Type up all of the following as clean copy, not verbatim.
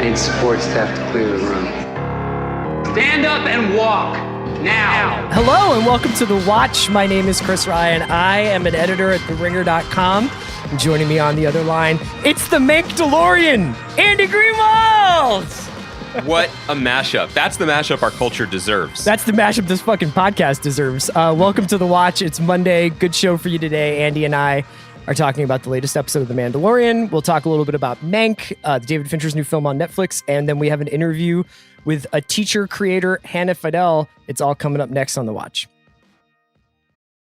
need support staff to clear the room. Stand up and walk now. Hello and welcome to The Watch. My name is Chris Ryan. I am an editor at TheRinger.com. And joining me on the other line, it's the Mandalorian, Andy Greenwald. What a mashup. That's the mashup our culture deserves. That's the mashup this fucking podcast deserves. Welcome to The Watch. It's Monday. Good show for you today. Andy and I are talking about the latest episode of The Mandalorian. We'll talk a little bit about Mank, David Fincher's new film on Netflix, and then we have an interview with a teacher creator, Hannah Fidell. It's all coming up next on The Watch.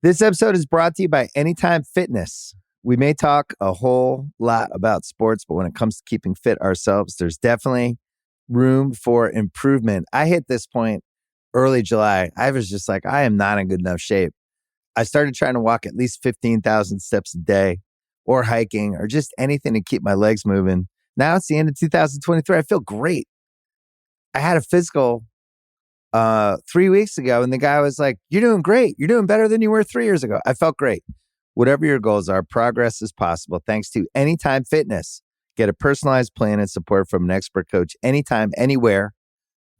This episode is brought to you by Anytime Fitness. We may talk a whole lot about sports, but when it comes to keeping fit ourselves, there's definitely room for improvement. I hit this point early July. I was just like, I am not in good enough shape. I started trying to walk at least 15,000 steps a day or hiking or just anything to keep my legs moving. Now it's the end of 2023. I feel great. I had a physical 3 weeks ago and the guy was like, you're doing great. You're doing better than you were 3 years ago. I felt great. Whatever your goals are, progress is possible thanks to Anytime Fitness. Get a personalized plan and support from an expert coach anytime, anywhere.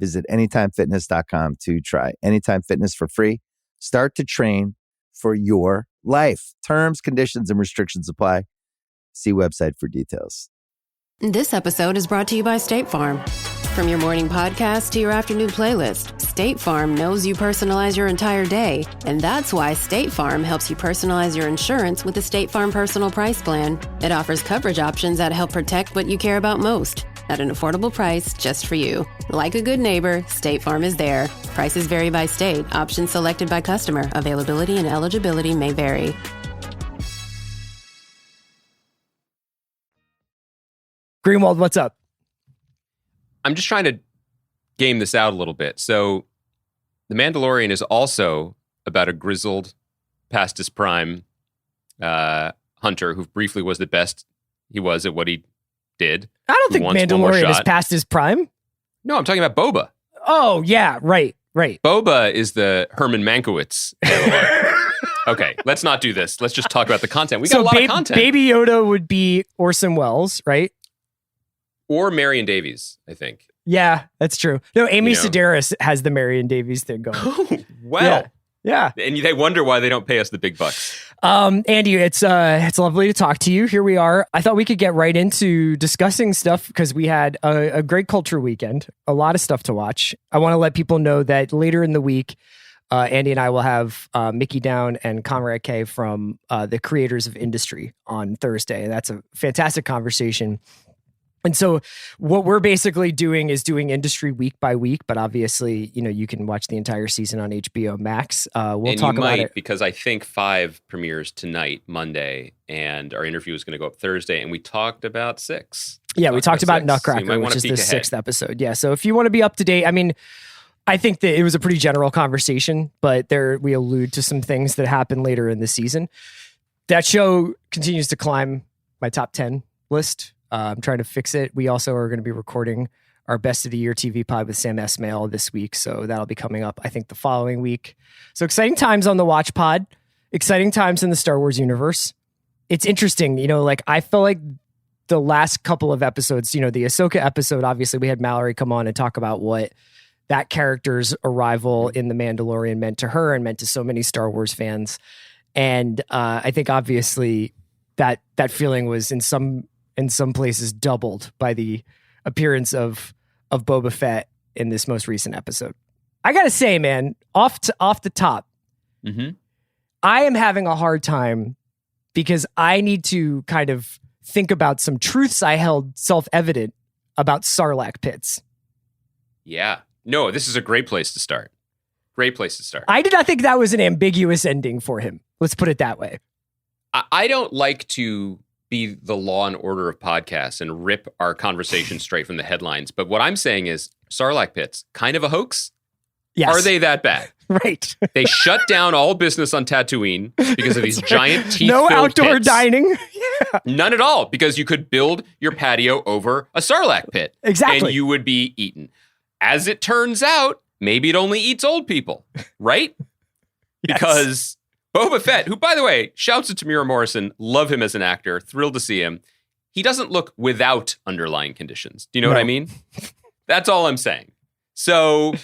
Visit anytimefitness.com to try Anytime Fitness for free. Start to train for your life. Terms, conditions, and restrictions apply. See website for details. This episode is brought to you by State Farm. From your morning podcast to your afternoon playlist, State Farm knows you personalize your entire day. And that's why State Farm helps you personalize your insurance with the State Farm Personal Price Plan. It offers coverage options that help protect what you care about most at an affordable price just for you. Like a good neighbor, State Farm is there. Prices vary by state. Options selected by customer. Availability and eligibility may vary. Greenwald, what's up? I'm just trying to game this out a little bit. So, The Mandalorian is also about a grizzled, past his prime hunter who briefly was the best he was at what he did. I don't think Mandalorian is past his prime. No, I'm talking about Boba. Oh, yeah, right. Boba is the Herman Mankiewicz. Okay, let's not do this. Let's just talk about the content. We got a lot of content. Baby Yoda would be Orson Welles, right? Or Marion Davies, I think. Yeah, that's true. No, Amy Sedaris has the Marion Davies thing going. Oh, well. Yeah. And they wonder why they don't pay us the big bucks. Andy, it's lovely to talk to you. Here we are. I thought we could get right into discussing stuff because we had a great culture weekend, a lot of stuff to watch. I want to let people know that later in the week, Andy and I will have Mickey Down and Conrad K from the Creators of Industry on Thursday. That's a fantastic conversation. And so what we're basically doing is doing industry week by week, but obviously, you can watch the entire season on HBO Max. We'll talk about it. Because I think 5 premieres tonight, Monday, and our interview is going to go up Thursday, and we talked about 6. Yeah, we talked about Nutcracker, which is the 6th episode. Yeah, so if you want to be up to date, I think that it was a pretty general conversation, but we allude to some things that happen later in the season. That show continues to climb my top 10 list. I'm trying to fix it. We also are going to be recording our Best of the Year TV pod with Sam Esmail this week. So that'll be coming up, I think, the following week. So exciting times on the Watch Pod. Exciting times in the Star Wars universe. It's interesting, I feel like the last couple of episodes, the Ahsoka episode, obviously we had Mallory come on and talk about what that character's arrival in The Mandalorian meant to her and meant to so many Star Wars fans. And I think obviously that feeling was in some places doubled by the appearance of Boba Fett in this most recent episode. I gotta say, man, off the top, I am having a hard time because I need to kind of think about some truths I held self-evident about Sarlacc pits. Yeah. No, this is a great place to start. Great place to start. I did not think that was an ambiguous ending for him. Let's put it that way. I don't like to be the Law and Order of podcasts and rip our conversation straight from the headlines. But what I'm saying is Sarlacc pits, kind of a hoax? Yes. Are they that bad? Right. They shut down all business on Tatooine because of these giant teeth-filled No outdoor pits. dining. Yeah. None at all, because you could build your patio over a Sarlacc pit. Exactly. And you would be eaten. As it turns out, maybe it only eats old people, right? Yes. Because Boba Fett, who, by the way, shouts at Tamira Morrison, love him as an actor, thrilled to see him. he doesn't look without underlying conditions. Do you know what I mean? That's all I'm saying. So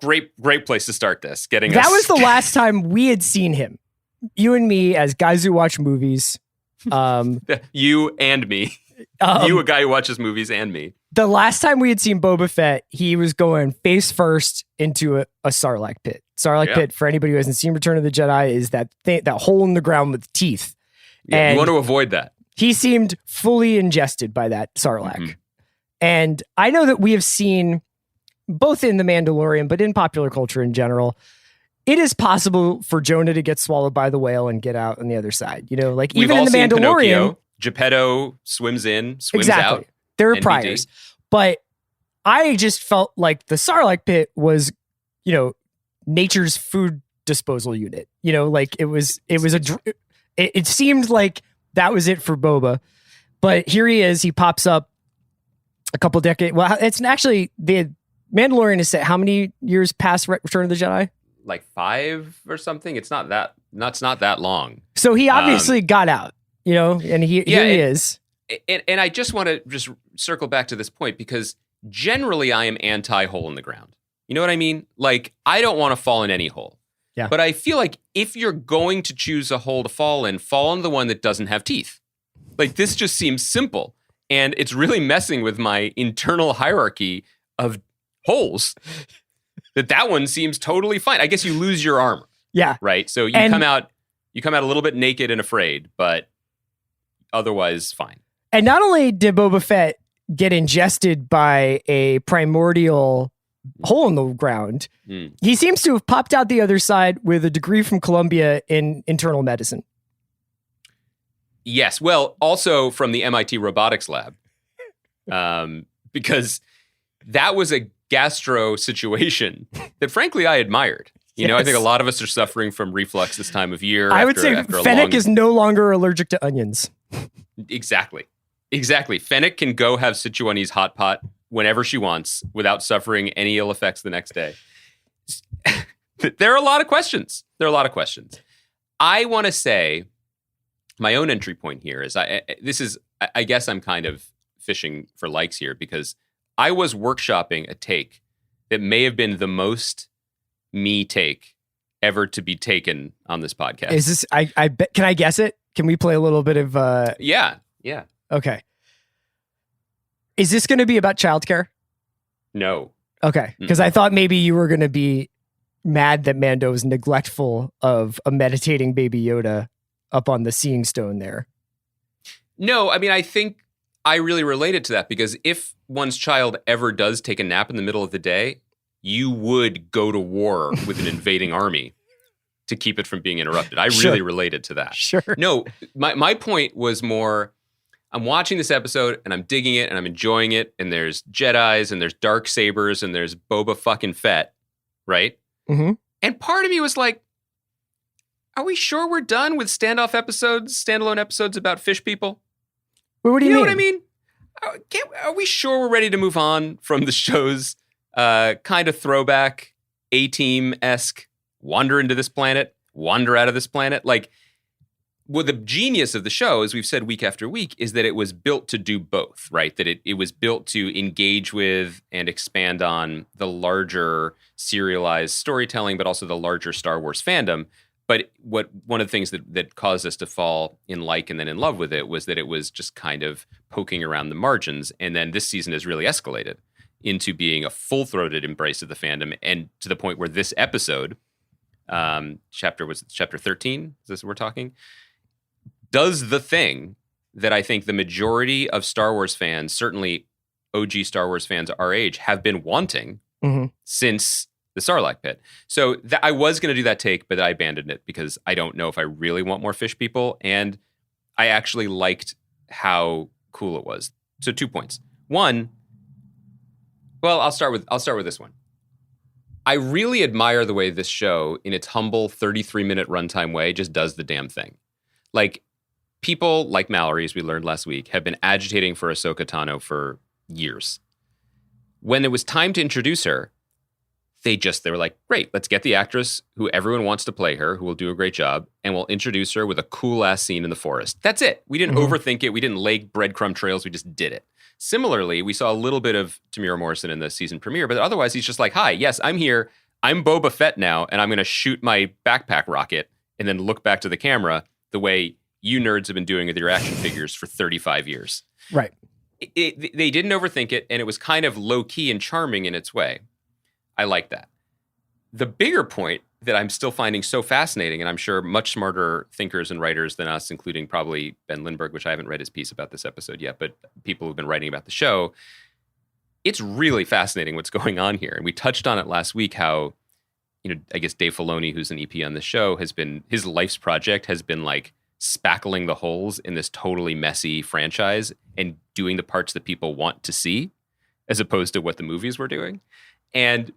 great place to start this. That was the last time we had seen him. You and me, as guys who watch movies. You and me. You, a guy who watches movies, and me. The last time we had seen Boba Fett, he was going face first into a Sarlacc pit. Sarlacc pit, for anybody who hasn't seen Return of the Jedi, is that hole in the ground with teeth. Yeah, and you want to avoid that. He seemed fully ingested by that Sarlacc. Mm-hmm. And I know that we have seen, both in The Mandalorian, but in popular culture in general, it is possible for Jonah to get swallowed by the whale and get out on the other side. You know, like We've even all in The seen Mandalorian. Pinocchio. Geppetto swims in, swims out. There are priors. But I just felt like the Sarlacc pit was, you know, nature's food disposal unit. You know, like it seemed like that was it for Boba. But here he is. He pops up a couple decades. Well, it's actually, the Mandalorian is set how many years past Return of the Jedi? Like 5 or something. It's not that long. So he obviously got out, you know, and here he is. And I just want to just circle back to this point, because generally I am anti-hole in the ground. You know what I mean? Like, I don't want to fall in any hole. Yeah. But I feel like if you're going to choose a hole to fall in the one that doesn't have teeth. Like, this just seems simple. And it's really messing with my internal hierarchy of holes. that one seems totally fine. I guess you lose your armor. Yeah. Right? So you come out a little bit naked and afraid, but otherwise fine. And not only did Boba Fett get ingested by a primordial hole in the ground, he seems to have popped out the other side with a degree from Columbia in internal medicine. Yes. Well, also from the MIT robotics lab, because that was a gastro situation that, frankly, I admired. You know, I think a lot of us are suffering from reflux this time of year. I would say Fennec is no longer allergic to onions. Exactly. Fennec can go have Sichuanese hot pot whenever she wants without suffering any ill effects the next day. There are a lot of questions. I want to say my own entry point here is I guess I'm kind of fishing for likes here, because I was workshopping a take that may have been the most me take ever to be taken on this podcast. Is this, I bet, can I guess it? Can we play a little bit of, Yeah. Okay. Is this going to be about childcare? No. Okay. Because I thought maybe you were going to be mad that Mando was neglectful of a meditating baby Yoda up on the seeing stone there. No, I mean, I think I really related to that, because if one's child ever does take a nap in the middle of the day, you would go to war with an invading army to keep it from being interrupted. I really related to that. Sure. No, my point was more, I'm watching this episode and I'm digging it and I'm enjoying it, and there's Jedis and there's dark sabers and there's Boba fucking Fett, right? Mm-hmm. And part of me was like, are we sure we're done with standalone episodes about fish people? Well, what do you know mean? what I mean? Are we sure we're ready to move on from the show's kind of throwback A-Team-esque wander into this planet, wander out of this planet? Like, well, the genius of the show, as we've said week after week, is that it was built to do both, right? That it was built to engage with and expand on the larger serialized storytelling, but also the larger Star Wars fandom. But one of the things that caused us to fall in like and then in love with it was that it was just kind of poking around the margins. And then this season has really escalated into being a full-throated embrace of the fandom, and to the point where this episode, chapter 13, is this what we're talking? Does the thing that I think the majority of Star Wars fans, certainly OG Star Wars fans our age, have been wanting since the Sarlacc pit. So I was going to do that take, but I abandoned it because I don't know if I really want more fish people, and I actually liked how cool it was. So 2 points. One, well, I'll start with this one. I really admire the way this show, in its humble 33-minute runtime way, just does the damn thing. Like, people like Mallory, as we learned last week, have been agitating for Ahsoka Tano for years. When it was time to introduce her, They were like, great, let's get the actress who everyone wants to play her, who will do a great job, and we'll introduce her with a cool ass scene in the forest. That's it. We didn't overthink it. We didn't lay breadcrumb trails. We just did it. Similarly, we saw a little bit of Tamira Morrison in the season premiere, but otherwise he's just like, hi, yes, I'm here. I'm Boba Fett now, and I'm going to shoot my backpack rocket and then look back to the camera the way you nerds have been doing with your action figures for 35 years. Right. They didn't overthink it, and it was kind of low-key and charming in its way. I like that. The bigger point that I'm still finding so fascinating, and I'm sure much smarter thinkers and writers than us, including probably Ben Lindbergh, which I haven't read his piece about this episode yet, but people who've been writing about the show, it's really fascinating what's going on here. And we touched on it last week how, I guess Dave Filoni, who's an EP on the show, his life's project has been like spackling the holes in this totally messy franchise and doing the parts that people want to see as opposed to what the movies were doing. And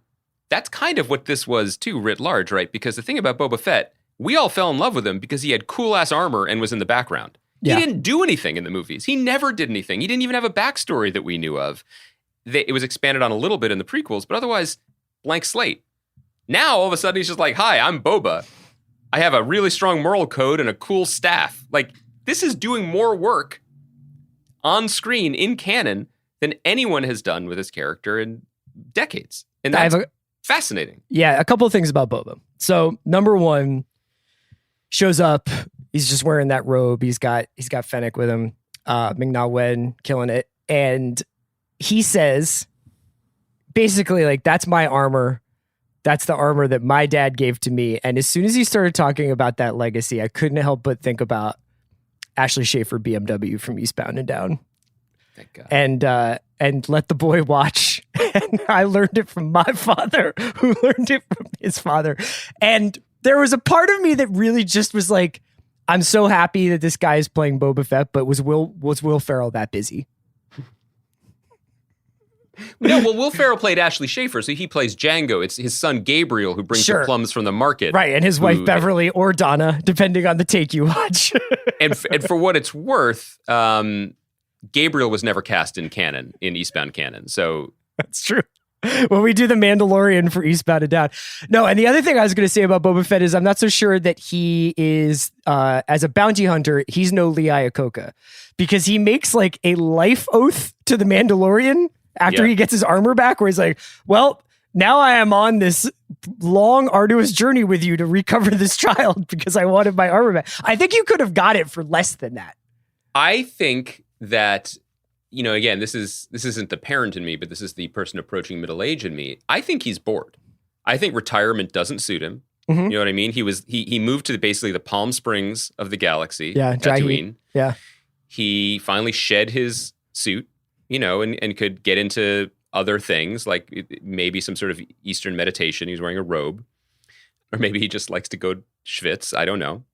that's kind of what this was too, writ large, right? Because the thing about Boba Fett, we all fell in love with him because he had cool ass armor and was in the background. Yeah. He didn't do anything in the movies. He never did anything. He didn't even have a backstory that we knew of. It was expanded on a little bit in the prequels, but otherwise, blank slate. Now, all of a sudden, he's just like, hi, I'm Boba. I have a really strong moral code and a cool staff. Like, this is doing more work on screen in canon than anyone has done with his character in decades. And that's fascinating. Yeah, a couple of things about Boba. So, number one, shows up. He's just wearing that robe. He's got Fennec with him. Ming-Na Wen killing it. And he says, basically, like, that's my armor. That's the armor that my dad gave to me. And as soon as he started talking about that legacy, I couldn't help but think about Ashley Schaefer BMW from Eastbound and Down. Thank God. And Let the Boy Watch. And I learned it from my father, who learned it from his father. And there was a part of me that really just was like, I'm so happy that this guy is playing Boba Fett, but was Will Ferrell that busy? No, well, Will Ferrell played Ashley Schaefer, so he plays Django. It's his son Gabriel who brings the plums from the market. Right, and his wife Beverly or Donna, depending on the take you watch. and for what it's worth, Gabriel was never cast in canon, in Eastbound canon. So that's true. When we do the Mandalorian for Eastbound and Down. No, and the other thing I was going to say about Boba Fett is I'm not so sure that he is, as a bounty hunter, he's no Lee Iacocca. Because he makes like a life oath to the Mandalorian after he gets his armor back, where he's like, well, now I am on this long, arduous journey with you to recover this child because I wanted my armor back. I think you could have got it for less than that. I think that, again, this isn't the parent in me, but this is the person approaching middle age in me. I think he's bored. I think retirement doesn't suit him. Mm-hmm. You know what I mean? He moved to basically the Palm Springs of the galaxy. Yeah, Tatooine. Yeah. He finally shed his suit, and could get into other things, like maybe some sort of Eastern meditation. He's wearing a robe. Or maybe he just likes to go schwitz. I don't know.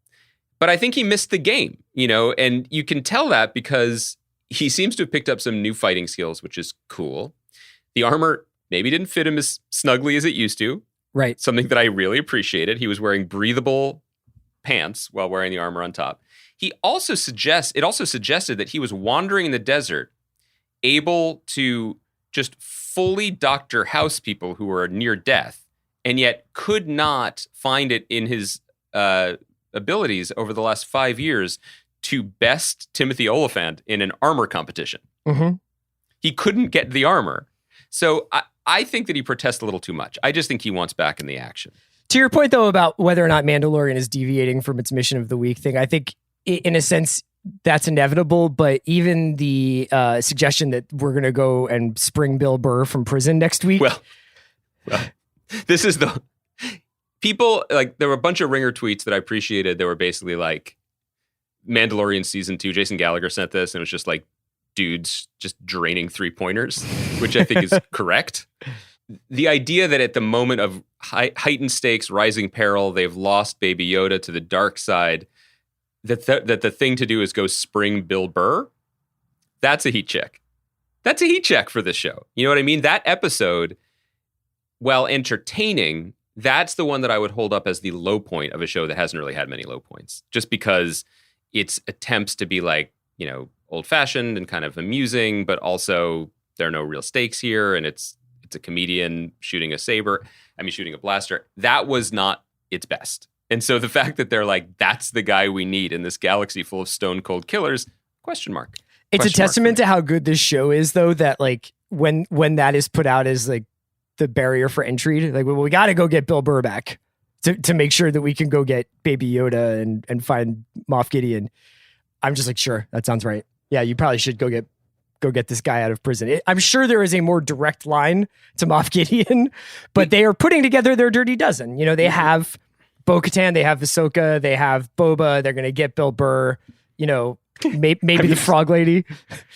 But I think he missed the game, and you can tell that because he seems to have picked up some new fighting skills, which is cool. The armor maybe didn't fit him as snugly as it used to. Right. Something that I really appreciated. He was wearing breathable pants while wearing the armor on top. It also suggested that he was wandering in the desert, able to just fully doctor house people who were near death, and yet could not find it in his abilities over the last 5 years to best Timothy Olyphant in an armor competition. Mm-hmm. He couldn't get the armor. So I think that he protests a little too much. I just think he wants back in the action. To your point, though, about whether or not Mandalorian is deviating from its mission of the week thing, I think in a sense that's inevitable, but even the suggestion that we're going to go and spring Bill Burr from prison next week. Well, this is the people, like, there were a bunch of Ringer tweets that I appreciated. They were basically like, Mandalorian season 2, Jason Gallagher sent this, and it was just like dudes just draining 3-pointers, which I think is correct. The idea that at the moment of heightened stakes, rising peril, they've lost Baby Yoda to the dark side, that the thing to do is go spring Bill Burr, that's a heat check. That's a heat check for this show. You know what I mean? That episode, while entertaining, that's the one that I would hold up as the low point of a show that hasn't really had many low points, just because its attempts to be like, old-fashioned and kind of amusing, but also there are no real stakes here, and it's it's a comedian shooting a blaster. That was not its best. And so the fact that they're like, that's the guy we need in this galaxy full of stone cold killers, question mark. It's a testament to how good this show is, though, that like when that is put out as like the barrier for entry, like, well, we got to go get Bill Burr back to make sure that we can go get Baby Yoda and find Moff Gideon. I'm just like, sure, that sounds right. Yeah, you probably should go get this guy out of prison. I'm sure there is a more direct line to Moff Gideon, but they are putting together their dirty dozen. You know, they have Bo-Katan, they have Ahsoka, they have Boba. They're going to get Bill Burr. You know, maybe the Frog Lady.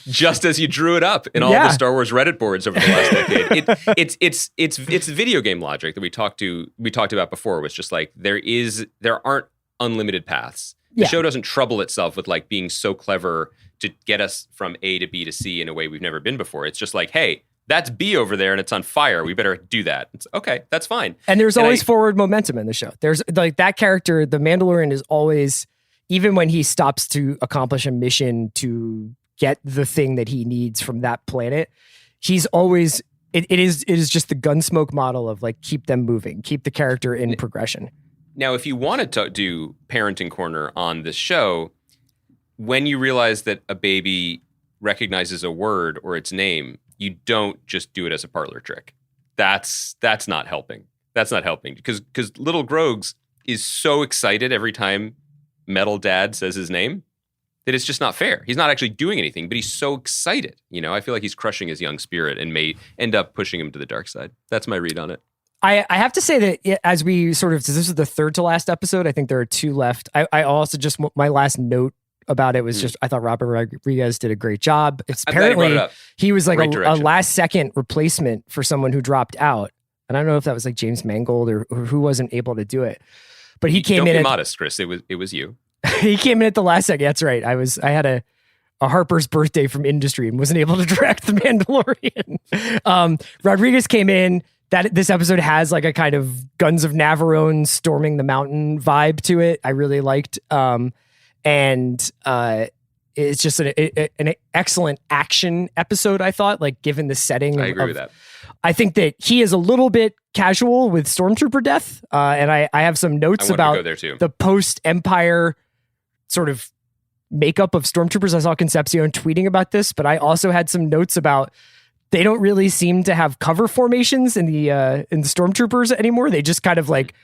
Just as you drew it up in all the Star Wars Reddit boards over the last decade, it's video game logic that we talked about before. Was just like there aren't unlimited paths. The show doesn't trouble itself with like being so clever to get us from A to B to C in a way we've never been before. It's just like, hey, that's B over there and it's on fire. We better do that. It's okay. That's fine. And there's always forward momentum in the show. There's like that character, the Mandalorian, is always, even when he stops to accomplish a mission to get the thing that he needs from that planet, he's always, it is just the Gunsmoke model of like, keep them moving, keep the character in progression. Now, if you wanted to do Parenting Corner on this show, when you realize that a baby recognizes a word or its name, you don't just do it as a parlor trick. That's not helping. That's not helping because little Grogs is so excited every time Metal Dad says his name that it's just not fair. He's not actually doing anything, but he's so excited. You know, I feel like he's crushing his young spirit and may end up pushing him to the dark side. That's my read on it. I have to say that as we sort of, this is the third to last episode. I think there are 2 left. I also just, my last note about it was just, I thought Robert Rodriguez did a great job. It's apparently he was like a last second replacement for someone who dropped out. And I don't know if that was like James Mangold or who wasn't able to do it, but he came in. Don't be modest, Chris. It was you. He came in at the last second. That's right. I had a Harper's birthday from industry and wasn't able to direct The Mandalorian. Rodriguez came in. That this episode has like a kind of Guns of Navarone storming the mountain vibe to it. I really liked, and it's just an excellent action episode. I thought, like, given the setting. I agree with that. I think that he is a little bit casual with Stormtrooper death, and I have some notes about the post-Empire sort of makeup of Stormtroopers. I saw Concepcion tweeting about this, but I also had some notes about. They don't really seem to have cover formations in the Stormtroopers anymore. They just kind of like,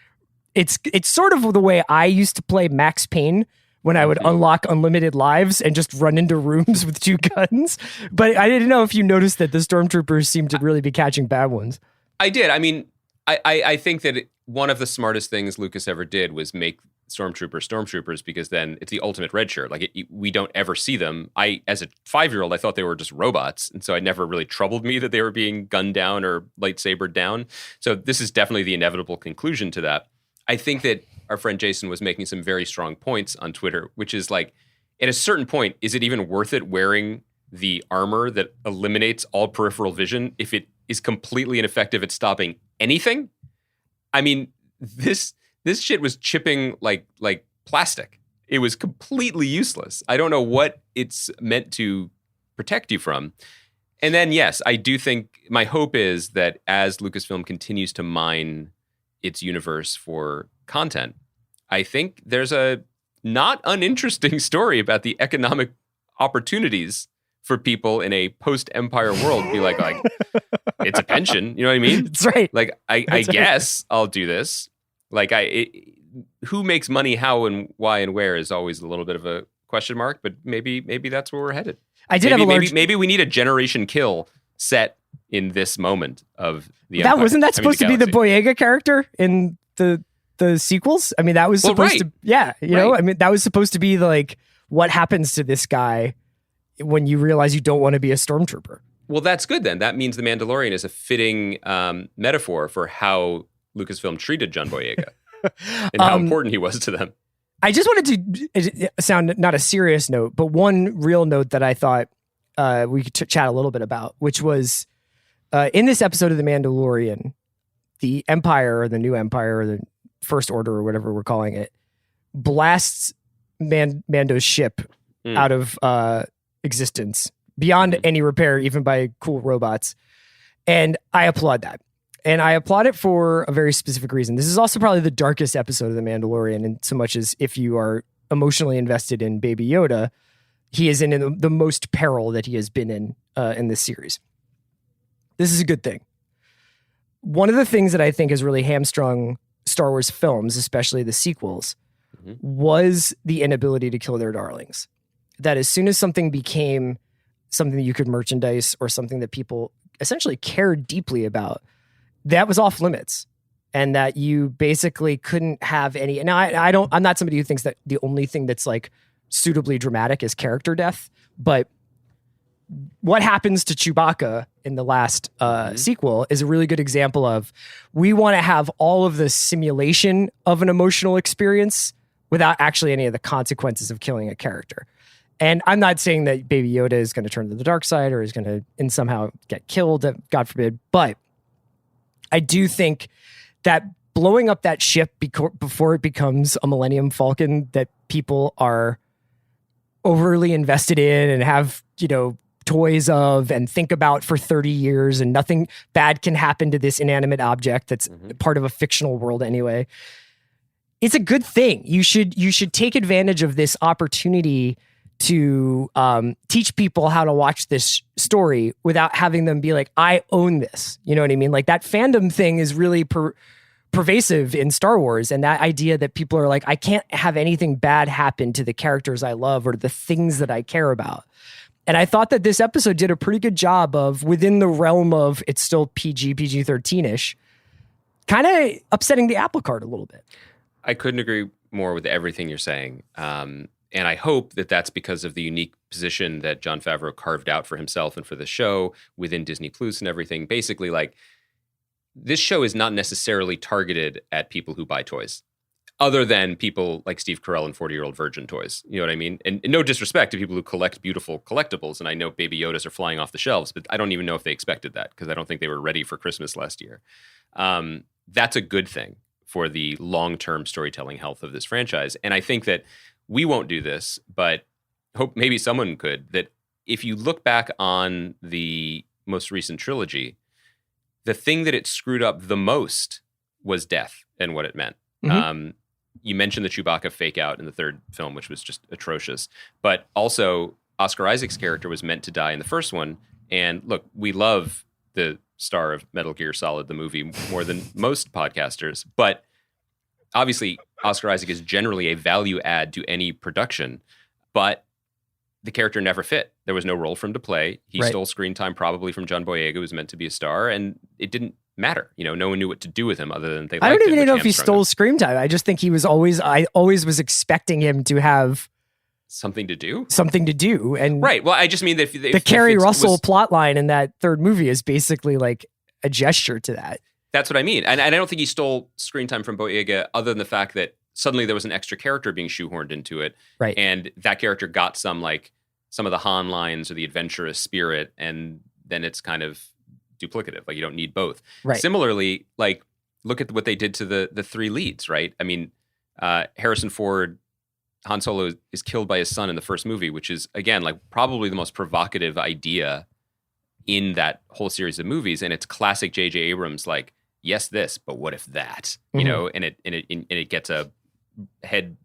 it's sort of the way I used to play Max Payne when I would unlock unlimited lives and just run into rooms with 2 guns. But I didn't know if you noticed that the Stormtroopers seem to really be catching bad ones. I did. I mean, I think that one of the smartest things Lucas ever did was make Stormtroopers, because then it's the ultimate red shirt. Like we don't ever see them. As a 5-year-old, I thought they were just robots. And so it never really troubled me that they were being gunned down or lightsabered down. So this is definitely the inevitable conclusion to that. I think that our friend Jason was making some very strong points on Twitter, which is like, at a certain point, is it even worth it wearing the armor that eliminates all peripheral vision if it is completely ineffective at stopping anything? I mean, this shit was chipping like plastic. It was completely useless. I don't know what it's meant to protect you from. And then, yes, I do think my hope is that as Lucasfilm continues to mine its universe for content, I think there's a not uninteresting story about the economic opportunities for people in a post-Empire world. Be like it's a pension. You know what I mean? That's right. Like, I guess I'll do this. Like who makes money, how and why and where is always a little bit of a question mark, but maybe that's where we're headed. Maybe we need a Generation Kill set in this moment of the Empire. Wasn't that supposed to be the Boyega character in the sequels? I mean, that was supposed to, you know, I mean, that was supposed to be like what happens to this guy when you realize you don't want to be a stormtrooper. Well, that's good then. That means the Mandalorian is a fitting metaphor for how Lucasfilm treated John Boyega and how important he was to them. I just wanted to sound not a serious note, but one real note that I thought we could chat a little bit about, which was in this episode of The Mandalorian, the Empire or the New Empire or the First Order or whatever we're calling it, blasts Mando's ship out of existence beyond any repair, even by cool robots. And I applaud that. And I applaud it for a very specific reason. This is also probably the darkest episode of The Mandalorian, in so much as if you are emotionally invested in Baby Yoda, he is in the most peril that he has been in this series. This is a good thing. One of the things that I think has really hamstrung Star Wars films, especially the sequels, was the inability to kill their darlings. That as soon as something became something that you could merchandise or something that people essentially cared deeply about, that was off limits. And that you basically couldn't have any. Now, I'm not somebody who thinks that the only thing that's like suitably dramatic is character death, but what happens to Chewbacca in the last sequel is a really good example of, we want to have all of the simulation of an emotional experience without actually any of the consequences of killing a character. And I'm not saying that Baby Yoda is going to turn to the dark side or is going to and somehow get killed, God forbid. But I do think that blowing up that ship before it becomes a Millennium Falcon that people are overly invested in and have, toys of and think about for 30 years, and nothing bad can happen to this inanimate object that's part of a fictional world anyway. It's a good thing. You should take advantage of this opportunity to teach people how to watch this story without having them be like, I own this. You know what I mean? Like, that fandom thing is really pervasive in Star Wars, and that idea that people are like, I can't have anything bad happen to the characters I love or the things that I care about. And I thought that this episode did a pretty good job of, within the realm of it's still PG-13-ish, kind of upsetting the apple cart a little bit. I couldn't agree more with everything you're saying. And I hope that that's because of the unique position that Jon Favreau carved out for himself and for the show within Disney Plus and everything. Basically, like, this show is not necessarily targeted at people who buy toys, other than people like Steve Carell and 40-Year-Old Virgin toys. You know what I mean? And no disrespect to people who collect beautiful collectibles. And I know Baby Yodas are flying off the shelves, but I don't even know if they expected that, because I don't think they were ready for Christmas last year. That's a good thing for the long-term storytelling health of this franchise. And I think that we won't do this, but hope maybe someone could, that if you look back on the most recent trilogy, the thing that it screwed up the most was death and what it meant. You mentioned the Chewbacca fake out in the third film, which was just atrocious. But also, Oscar Isaac's character was meant to die in the first one. And look, we love the star of Metal Gear Solid, the movie, more than most podcasters. But obviously, Oscar Isaac is generally a value add to any production. But the character never fit. There was no role for him to play. He stole screen time probably from John Boyega, who was meant to be a star, and it didn't matter. No one knew what to do with him other than they liked him. I don't even know if he stole screen time. I just think I always was expecting him to have something to do. And right. Well, I just mean that the Kerry Russell plot line in that third movie is basically like a gesture to that. That's what I mean. And I don't think he stole screen time from Boyega, other than the fact that suddenly there was an extra character being shoehorned into it. Right. And that character got some of the Han lines or the adventurous spirit, and then it's kind of duplicative. Like, you don't need both. Right. Similarly, like, look at what they did to the three leads, right? I mean, Harrison Ford, Han Solo is killed by his son in the first movie, which is, again, like, probably the most provocative idea in that whole series of movies. And it's classic J.J. Abrams, like, yes, this, but what if that? You know, and it gets a head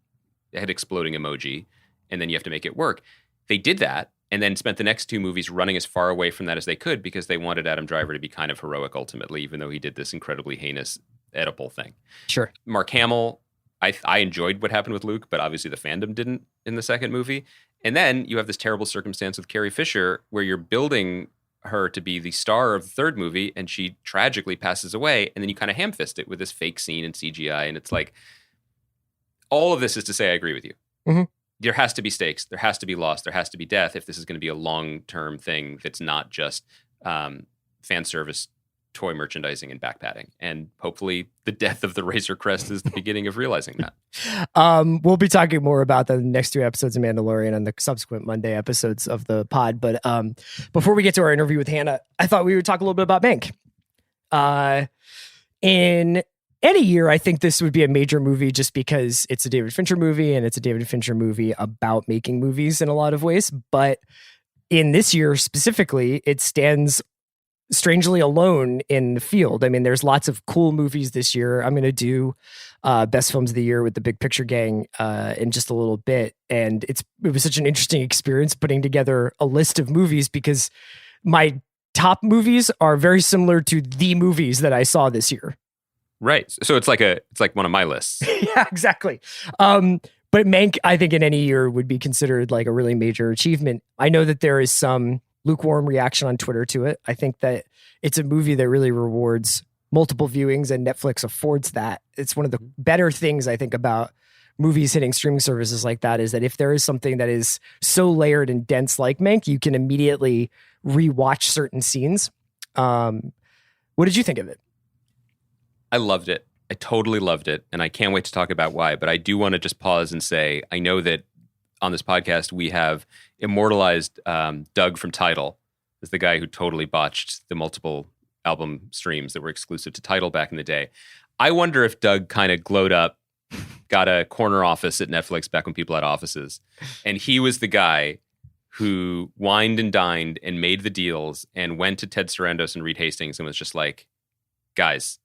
exploding emoji, and then you have to make it work. They did that, and then spent the next two movies running as far away from that as they could, because they wanted Adam Driver to be kind of heroic ultimately, even though he did this incredibly heinous Oedipal thing. Sure. Mark Hamill, I enjoyed what happened with Luke, but obviously the fandom didn't in the second movie. And then you have this terrible circumstance with Carrie Fisher, where you're building her to be the star of the third movie, and she tragically passes away, and then you kind of ham-fist it with this fake scene and CGI, and it's like, all of this is to say I agree with you. There has to be stakes. There has to be loss. There has to be death if this is going to be a long-term thing that's not just fan service, toy merchandising, and backpatting. And hopefully the death of the Razor Crest is the beginning of realizing that. We'll be talking more about the next two episodes of Mandalorian and the subsequent Monday episodes of the pod. But before we get to our interview with Hannah, I thought we would talk a little bit about Mank. In any year, I think this would be a major movie just because it's a David Fincher movie, and it's a David Fincher movie about making movies in a lot of ways. But in this year specifically, it stands strangely alone in the field. I mean, there's lots of cool movies this year. I'm going to do Best Films of the Year with the Big Picture Gang in just a little bit. And it was such an interesting experience putting together a list of movies because my top movies are very similar to the movies that I saw this year. Right. So it's like one of my lists. Yeah, exactly. But Mank, I think in any year would be considered like a really major achievement. I know that there is some lukewarm reaction on Twitter to it. I think that it's a movie that really rewards multiple viewings, and Netflix affords that. It's one of the better things I think about movies hitting streaming services like that is that if there is something that is so layered and dense like Mank, you can immediately rewatch certain scenes. What did you think of it? I loved it. I totally loved it. And I can't wait to talk about why. But I do want to just pause and say, I know that on this podcast, we have immortalized Doug from Tidal as the guy who totally botched the multiple album streams that were exclusive to Tidal back in the day. I wonder if Doug kind of glowed up, got a corner office at Netflix back when people had offices. And he was the guy who wined and dined and made the deals and went to Ted Sarandos and Reed Hastings and was just like, guys,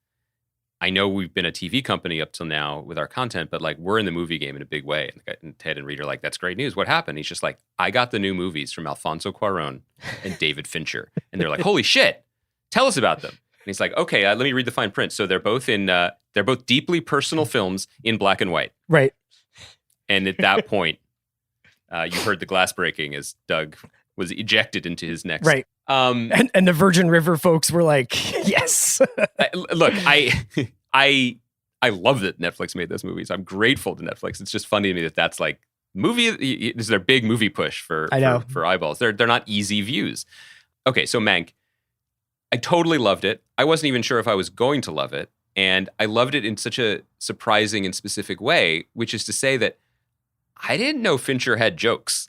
I know we've been a TV company up till now with our content, but like we're in the movie game in a big way. And Ted and Reed are like, that's great news. What happened? He's just like, I got the new movies from Alfonso Cuarón and David Fincher. And they're like, holy shit, tell us about them. And he's like, okay, let me read the fine print. So they're both deeply personal films in black and white. Right. And at that point, you heard the glass breaking as Doug was ejected into his next. Right. And the Virgin River folks were like, yes. Look, I love that Netflix made those movies. I'm grateful to Netflix. It's just funny to me that that's like movie. This is their big movie push for eyeballs. They're not easy views. Okay, so Mank, I totally loved it. I wasn't even sure if I was going to love it. And I loved it in such a surprising and specific way, which is to say that I didn't know Fincher had jokes.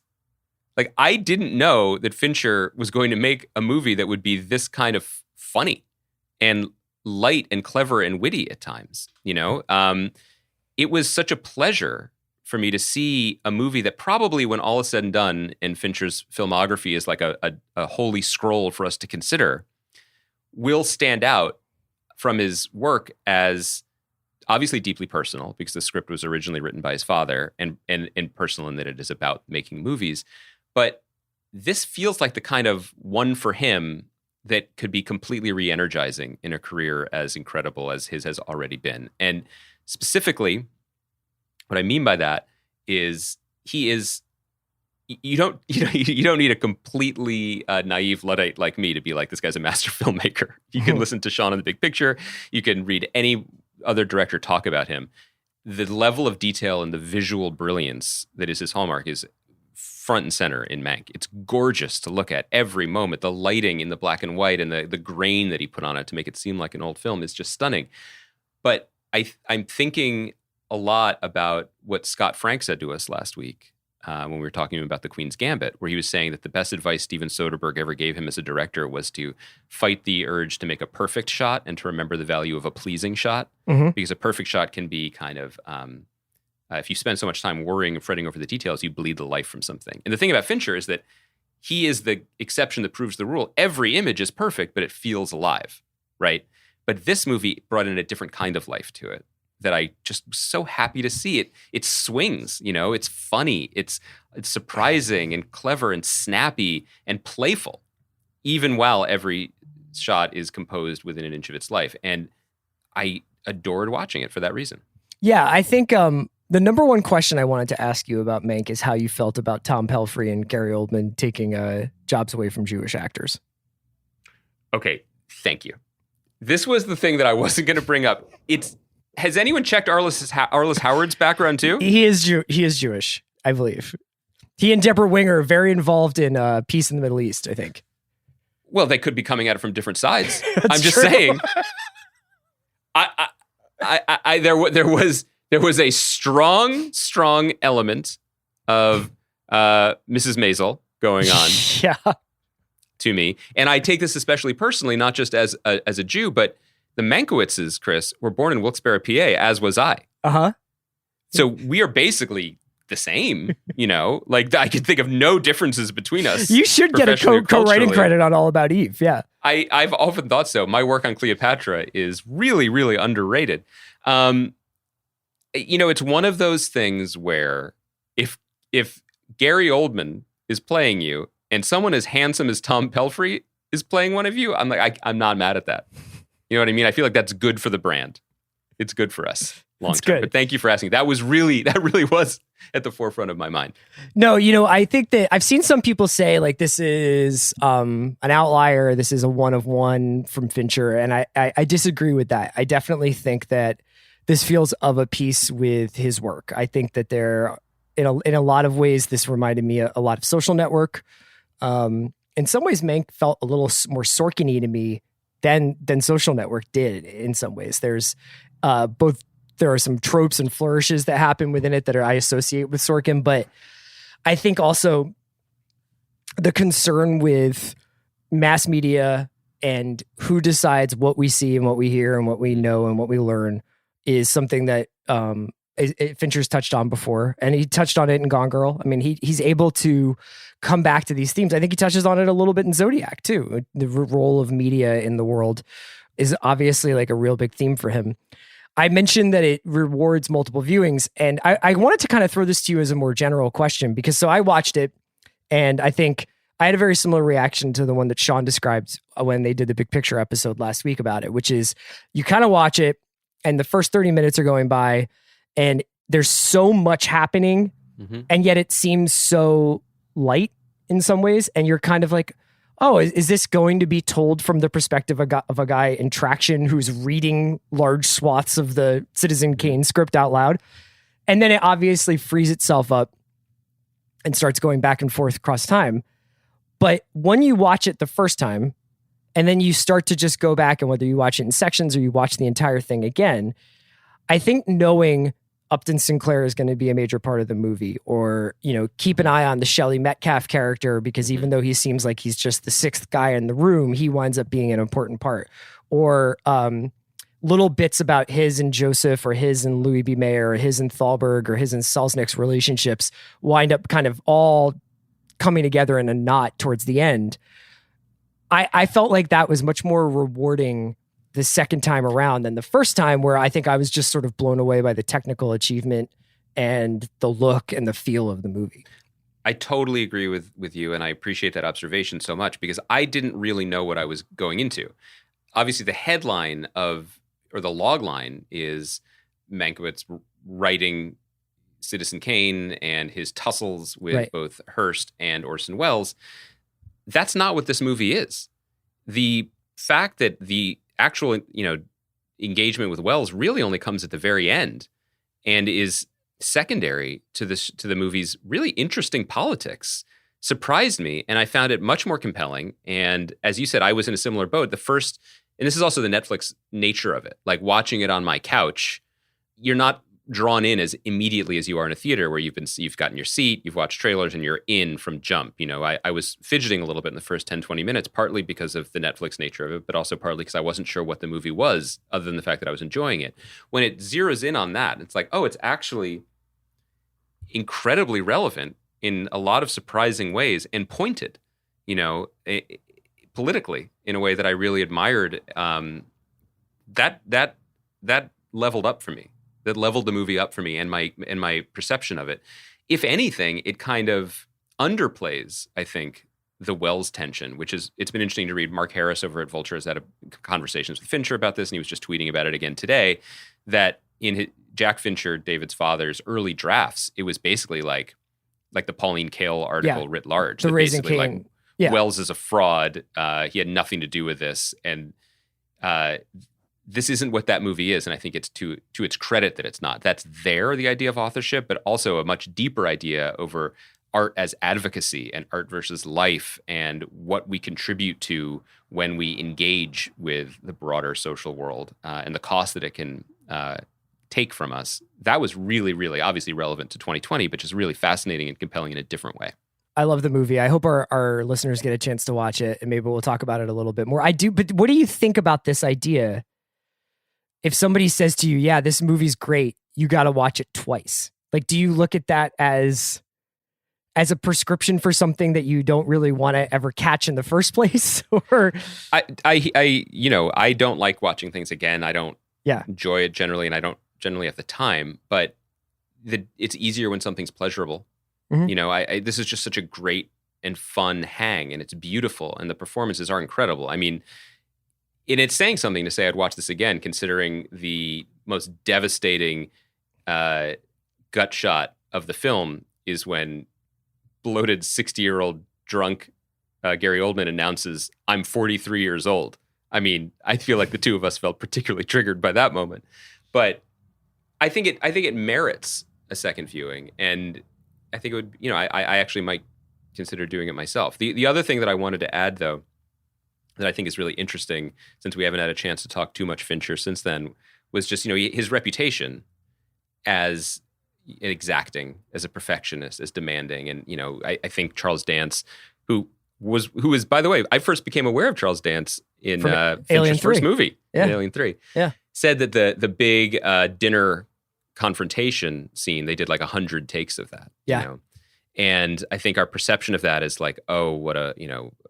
Like, I didn't know that Fincher was going to make a movie that would be this kind of funny and light and clever and witty at times, you know? It was such a pleasure for me to see a movie that probably, when all is said and done, and Fincher's filmography is like a holy scroll for us to consider, will stand out from his work as obviously deeply personal, because the script was originally written by his father, and personal in that it is about making movies. But this feels like the kind of one for him that could be completely re-energizing in a career as incredible as his has already been. And specifically, what I mean by that is you don't need a completely naive Luddite like me to be like, this guy's a master filmmaker. You can listen to Sean on The Big Picture. You can read any other director talk about him. The level of detail and the visual brilliance that is his hallmark is front and center in Mank. It's gorgeous to look at every moment. The lighting in the black and white and the grain that he put on it to make it seem like an old film is just stunning. But I'm thinking a lot about what Scott Frank said to us last week when we were talking about The Queen's Gambit, where he was saying that the best advice Steven Soderbergh ever gave him as a director was to fight the urge to make a perfect shot and to remember the value of a pleasing shot, because a perfect shot can be kind of if you spend so much time worrying and fretting over the details, you bleed the life from something. And the thing about Fincher is that he is the exception that proves the rule. Every image is perfect, but it feels alive, right? But this movie brought in a different kind of life to it that I just was so happy to see. It swings, you know, it's funny, it's surprising and clever and snappy and playful, even while every shot is composed within an inch of its life. And I adored watching it for that reason. Yeah, I think the number one question I wanted to ask you about Mank is how you felt about Tom Pelphrey and Gary Oldman taking jobs away from Jewish actors. Okay, thank you. This was the thing that I wasn't going to bring up. Has anyone checked Arliss Howard's background too? He is Jewish, I believe. He and Deborah Winger are very involved in peace in the Middle East, I think. Well, they could be coming at it from different sides. I'm just saying. There was a strong element of Mrs. Maisel going on. Yeah. To me, and I take this especially personally, not just as a Jew, but the Mankowitzes, Chris, were born in Wilkes-Barre, PA, as was I. Uh-huh. So we are basically the same, like I could think of no differences between us. You should get a co-writing credit on All About Eve. Yeah. I've often thought so. My work on Cleopatra is really, really underrated. It's one of those things where if Gary Oldman is playing you and someone as handsome as Tom Pelphrey is playing one of you, I'm like, I'm not mad at that. You know what I mean? I feel like that's good for the brand. It's good for us long term. But thank you for asking. That really was at the forefront of my mind. No, I think that I've seen some people say like this is an outlier. This is a one of one from Fincher. And I disagree with that. I definitely think that this feels of a piece with his work. I think that in a lot of ways, this reminded me a lot of Social Network. In some ways, Mank felt a little more Sorkin-y to me than Social Network did in some ways. There's there are some tropes and flourishes that happen within it that I associate with Sorkin, but I think also the concern with mass media and who decides what we see and what we hear and what we know and what we learn is something that Fincher's touched on before, and he touched on it in Gone Girl. I mean, he's able to come back to these themes. I think he touches on it a little bit in Zodiac too. The role of media in the world is obviously like a real big theme for him. I mentioned that it rewards multiple viewings, and I wanted to kind of throw this to you as a more general question, because so I watched it, and I think I had a very similar reaction to the one that Sean described when they did the Big Picture episode last week about it, which is you kind of watch it, and the first 30 minutes are going by, and there's so much happening, and yet it seems so light in some ways, and you're kind of like, oh, is this going to be told from the perspective of a guy in Traction who's reading large swaths of the Citizen Kane script out loud? And then it obviously frees itself up and starts going back and forth across time. But when you watch it the first time, and then you start to just go back, and whether you watch it in sections or you watch the entire thing again, I think knowing Upton Sinclair is going to be a major part of the movie, or, keep an eye on the Shelley Metcalf character, because even though he seems like he's just the sixth guy in the room, he winds up being an important part. Or little bits about his and Joseph, or his and Louis B. Mayer, or his and Thalberg, or his and Selznick's relationships wind up kind of all coming together in a knot towards the end. I felt like that was much more rewarding the second time around than the first time, where I think I was just sort of blown away by the technical achievement and the look and the feel of the movie. I totally agree with you, and I appreciate that observation so much, because I didn't really know what I was going into. Obviously, the headline or the log line is Mankiewicz writing Citizen Kane and his tussles with both Hearst and Orson Welles. That's not what this movie is. The fact that the actual, engagement with Welles really only comes at the very end, and is secondary to the movie's really interesting politics, surprised me, and I found it much more compelling. And as you said, I was in a similar boat. And this is also the Netflix nature of it. Like watching it on my couch, you're not drawn in as immediately as you are in a theater, where you've gotten your seat, you've watched trailers, and you're in from jump. I was fidgeting a little bit in the first 10, 20 minutes, partly because of the Netflix nature of it, but also partly because I wasn't sure what the movie was, other than the fact that I was enjoying it. When it zeroes in on that, it's like, oh, it's actually incredibly relevant in a lot of surprising ways, and pointed, politically in a way that I really admired. That leveled up for me. That leveled the movie up for me and my perception of it. If anything, it kind of underplays, I think, the Welles tension, it's been interesting to read. Mark Harris over at Vulture has had conversations with Fincher about this, and he was just tweeting about it again today, that in Jack Fincher, David's father's early drafts, it was basically like the Pauline Kael article writ large. The Raising King. Welles is a fraud. He had nothing to do with this. And this isn't what that movie is, and I think it's to its credit that it's not. That's the idea of authorship, but also a much deeper idea over art as advocacy and art versus life, and what we contribute to when we engage with the broader social world, and the cost that it can take from us. That was really, really obviously relevant to 2020, but just really fascinating and compelling in a different way. I love the movie. I hope our listeners get a chance to watch it, and maybe we'll talk about it a little bit more. I do, but what do you think about this idea? If somebody says to you, yeah, this movie's great, you got to watch it twice. Like, do you look at that as a prescription for something that you don't really want to ever catch in the first place? Or I don't like watching things again. I don't enjoy it generally, and I don't generally have the time, but it's easier when something's pleasurable. Mm-hmm. This is just such a great and fun hang, and it's beautiful, and the performances are incredible. I mean, and it's saying something to say I'd watch this again, considering the most devastating gut shot of the film is when bloated 60-year-old drunk Gary Oldman announces, "I'm 43 years old." I mean, I feel like the two of us felt particularly triggered by that moment, but I think it merits a second viewing, and I think it would. I actually might consider doing it myself. The other thing that I wanted to add, though, that I think is really interesting, since we haven't had a chance to talk too much Fincher since then, was just his reputation as exacting, as a perfectionist, as demanding, and I think Charles Dance, who was by the way, I first became aware of Charles Dance in Fincher's first movie, Alien 3. Yeah, said that the big dinner confrontation scene, they did like 100 takes of that. Yeah. And I think our perception of that is like, oh, what a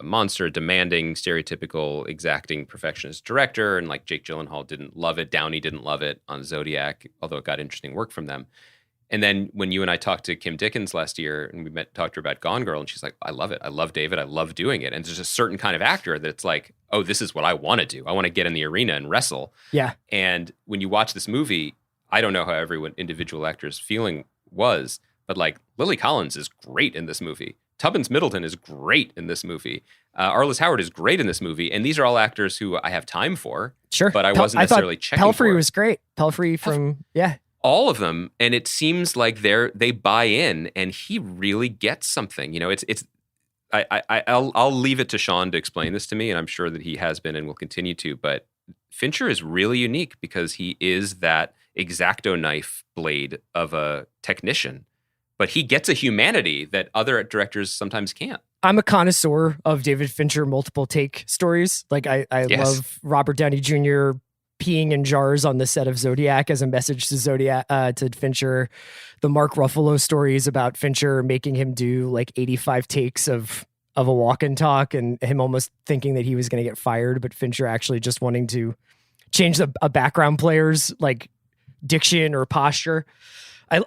monster, demanding, stereotypical, exacting perfectionist director. And like Jake Gyllenhaal didn't love it. Downey didn't love it on Zodiac, although it got interesting work from them. And then when you and I talked to Kim Dickens last year and we talked to her about Gone Girl, and she's like, I love it. I love David. I love doing it. And there's a certain kind of actor that it's like, oh, this is what I want to do. I want to get in the arena and wrestle. Yeah. And when you watch this movie, I don't know how every individual actor's feeling was, but like Lily Collins is great in this movie. Tubbins Middleton is great in this movie. Arliss Howard is great in this movie. And these are all actors who I have time for. Sure. But I wasn't necessarily checking for. Pelfrey was great. Pelfrey from, all of them. And it seems like they buy in, and he really gets something. I'll leave it to Sean to explain this to me, and I'm sure that he has been and will continue to. But Fincher is really unique because he is that X-Acto knife blade of a technician, but he gets a humanity that other directors sometimes can't. I'm a connoisseur of David Fincher multiple take stories. Like I love Robert Downey Jr. peeing in jars on the set of Zodiac as a message to to Fincher. The Mark Ruffalo stories about Fincher making him do like 85 takes of a walk and talk, and him almost thinking that he was going to get fired, but Fincher actually just wanting to change a background player's like diction or posture.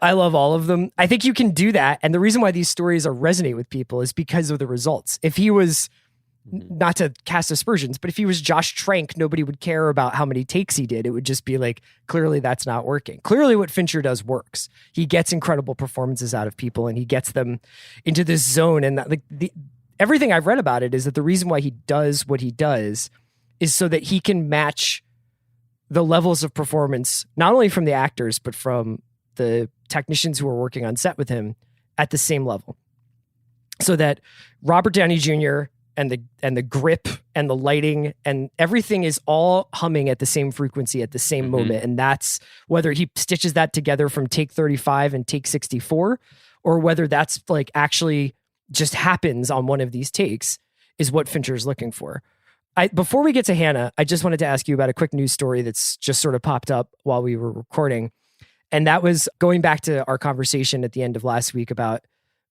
I love all of them. I think you can do that. And the reason why these stories resonate with people is because of the results. If he was, not to cast aspersions, but if he was Josh Trank, nobody would care about how many takes he did. It would just be like, clearly that's not working. Clearly what Fincher does works. He gets incredible performances out of people, and he gets them into this zone. And everything I've read about it is that the reason why he does what he does is so that he can match the levels of performance, not only from the actors, but from the technicians who are working on set with him at the same level, so that Robert Downey Jr. and the grip and the lighting and everything is all humming at the same frequency at the same moment. And that's whether he stitches that together from take 35 and take 64, or whether that's like actually just happens on one of these takes, is what Fincher is looking for. Before we get to Hannah, I just wanted to ask you about a quick news story that's just sort of popped up while we were recording. And that was going back to our conversation at the end of last week about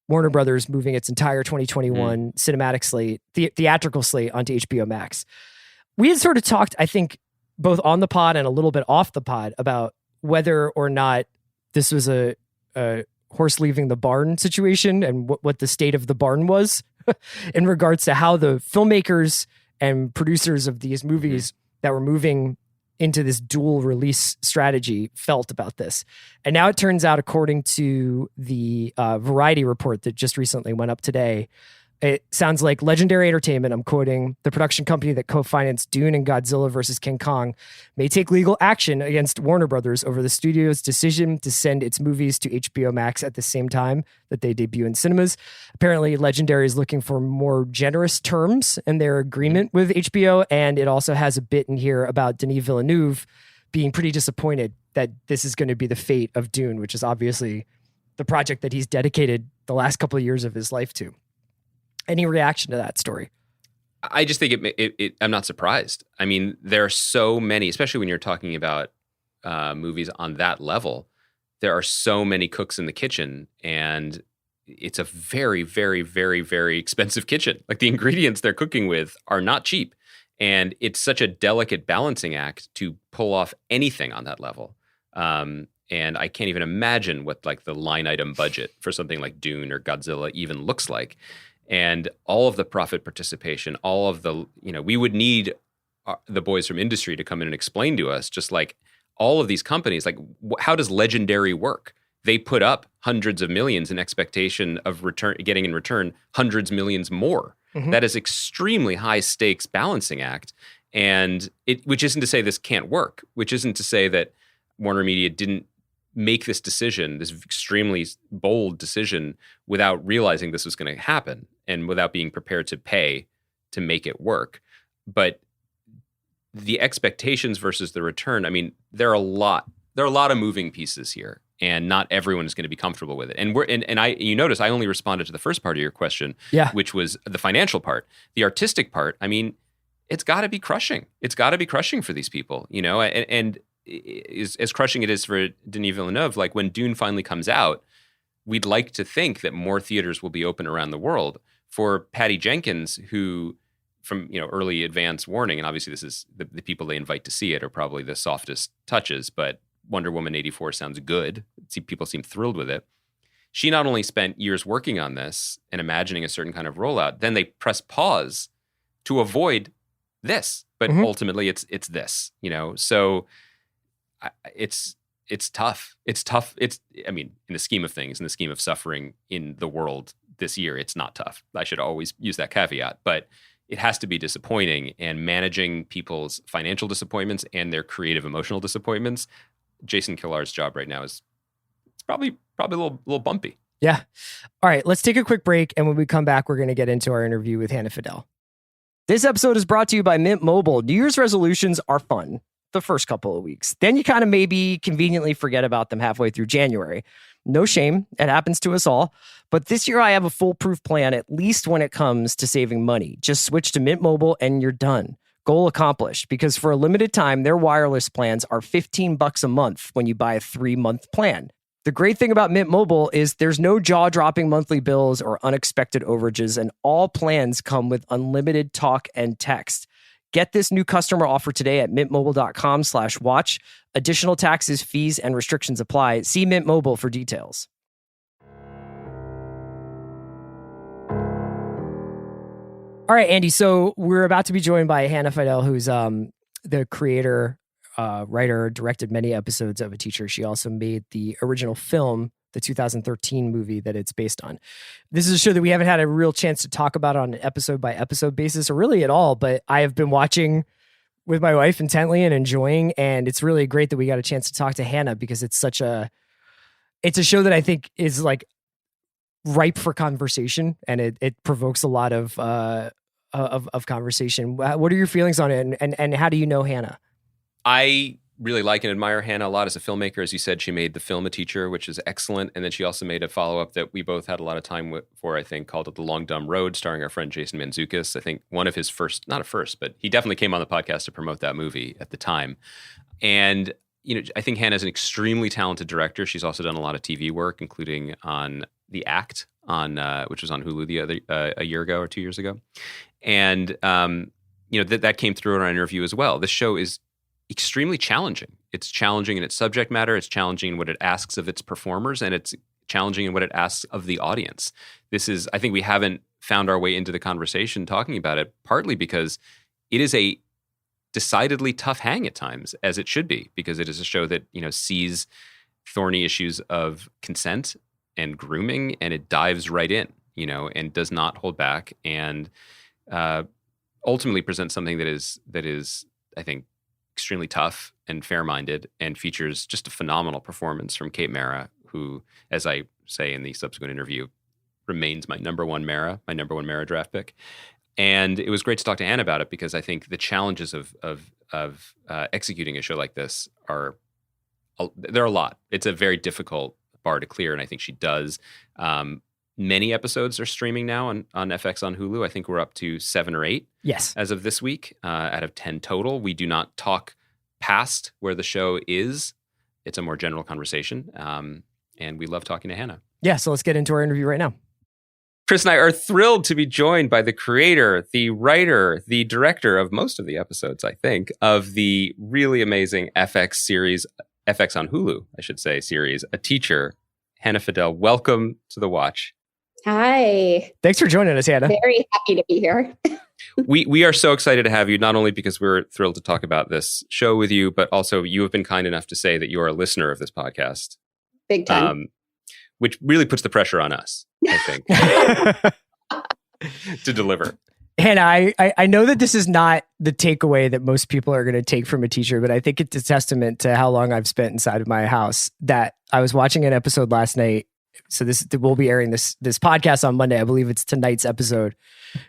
Warner Brothers moving its entire 2021 cinematic slate, theatrical slate, onto HBO Max. We had sort of talked, I think, both on the pod and a little bit off the pod about whether or not this was a horse leaving the barn situation, and what the state of the barn was in regards to how the filmmakers and producers of these movies that were moving into this dual release strategy felt about this. And now it turns out, according to the Variety report that just recently went up today, it sounds like Legendary Entertainment, I'm quoting, the production company that co-financed Dune and Godzilla vs. King Kong, may take legal action against Warner Brothers over the studio's decision to send its movies to HBO Max at the same time that they debut in cinemas. Apparently, Legendary is looking for more generous terms in their agreement with HBO, and it also has a bit in here about Denis Villeneuve being pretty disappointed that this is going to be the fate of Dune, which is obviously the project that he's dedicated the last couple of years of his life to. Any reaction to that story? I just think I'm not surprised. I mean, there are so many, especially when you're talking about movies on that level. there are so many cooks in the kitchen, and it's a very, very, very, very expensive kitchen. Like the ingredients they're cooking with are not cheap. And it's such a delicate balancing act to pull off anything on that level. And I can't even imagine what like the line item budget for something like Dune or Godzilla even looks like. And all of the profit participation, all of the, we would need the boys from industry to come in and explain to us, just like all of these companies, like how does Legendary work? They put up hundreds of millions in expectation of getting in return hundreds millions more. Mm-hmm. That is extremely high stakes balancing act. And which isn't to say this can't work, which isn't to say that Warner Media didn't make this decision, this extremely bold decision, without realizing this was going to happen and without being prepared to pay to make it work. But the expectations versus the return, I mean, there are a lot of moving pieces here, and not everyone is going to be comfortable with it. And you notice I only responded to the first part of your question, which was the financial part. The artistic part, I mean, it's got to be crushing. It's got to be crushing for these people, and as crushing it is for Denis Villeneuve, like when Dune finally comes out, we'd like to think that more theaters will be open around the world. For Patty Jenkins, who from early advance warning, and obviously this is the people they invite to see it are probably the softest touches, but Wonder Woman 84 sounds good. People seem thrilled with it. She not only spent years working on this and imagining a certain kind of rollout, then they press pause to avoid this, but ultimately it's this, so it's tough. It's tough. I mean, in the scheme of things, in the scheme of suffering in the world this year, it's not tough. I should always use that caveat, but it has to be disappointing, and managing people's financial disappointments and their creative emotional disappointments. Jason Killar's job right now it's probably a little bumpy. Yeah. All right, let's take a quick break, and when we come back, we're going to get into our interview with Hannah Fidell. This episode is brought to you by Mint Mobile. New Year's resolutions are fun the first couple of weeks. Then you kind of maybe conveniently forget about them halfway through January. No shame. It happens to us all. But this year I have a foolproof plan, at least when it comes to saving money. Just switch to Mint Mobile and you're done. Goal accomplished, because for a limited time, their wireless plans are $15 a month when you buy a 3-month plan. The great thing about Mint Mobile is there's no jaw-dropping monthly bills or unexpected overages, and all plans come with unlimited talk and text. Get this new customer offer today at mintmobile.com/watch. Additional taxes, fees, and restrictions apply. See Mint Mobile for details. All right, Andy. So we're about to be joined by Hannah Fidell, who's the creator, writer, directed many episodes of A Teacher. She also made the original film, the 2013 movie that it's based on. This is a show that we haven't had a real chance to talk about on an episode by episode basis, or really at all, but I have been watching with my wife intently and enjoying, and it's really great that we got a chance to talk to Hannah, because it's a show that I think is like ripe for conversation, and it provokes a lot of conversation. What are your feelings on it, and how do you know Hannah? I really like and admire Hannah a lot as a filmmaker. As you said, she made the film A Teacher, which is excellent. And then she also made a follow-up that we both had a lot of time for, I think, called The Long Dumb Road, starring our friend Jason Mantzoukas. I think one of his first, not a first, but he definitely came on the podcast to promote that movie at the time. And, I think Hannah's an extremely talented director. She's also done a lot of TV work, including on The Act, which was on Hulu a year ago or 2 years ago. And, that came through in our interview as well. This show is extremely challenging. It's challenging in its subject matter. It's challenging in what it asks of its performers, and it's challenging in what it asks of the audience. I think we haven't found our way into the conversation talking about it, partly because it is a decidedly tough hang at times, as it should be, because it is a show that, sees thorny issues of consent and grooming, and it dives right in, and does not hold back, and ultimately presents something that is, I think, extremely tough and fair-minded, and features just a phenomenal performance from Kate Mara, who, as I say in the subsequent interview, remains my number one Mara draft pick. And it was great to talk to Hannah about it, because I think the challenges of executing a show like this are a lot. It's a very difficult bar to clear, and I think she does. Many episodes are streaming now on FX on Hulu. I think we're up to 7 or 8 as of this week, out of 10 total. We do not talk past where the show is it's a more general conversation. And we love talking to Hannah. Yeah, so let's get into our interview right now. Chris and I are thrilled to be joined by the creator, the writer, the director of most of the episodes, I think, of the really amazing FX series, FX on Hulu, I should say, series, A Teacher, Hannah Fidell. Welcome to The Watch. Hi. Thanks for joining us, Hannah. Very happy to be here. We are so excited to have you, not only because we're thrilled to talk about this show with you, but also you have been kind enough to say that you are a listener of this podcast. Big time. Which really puts the pressure on us, I think, to deliver. Hannah, I know that this is not the takeaway that most people are going to take from A Teacher, but I think it's a testament to how long I've spent inside of my house that I was watching an episode last night. So we'll be airing this podcast on Monday. I believe it's tonight's episode.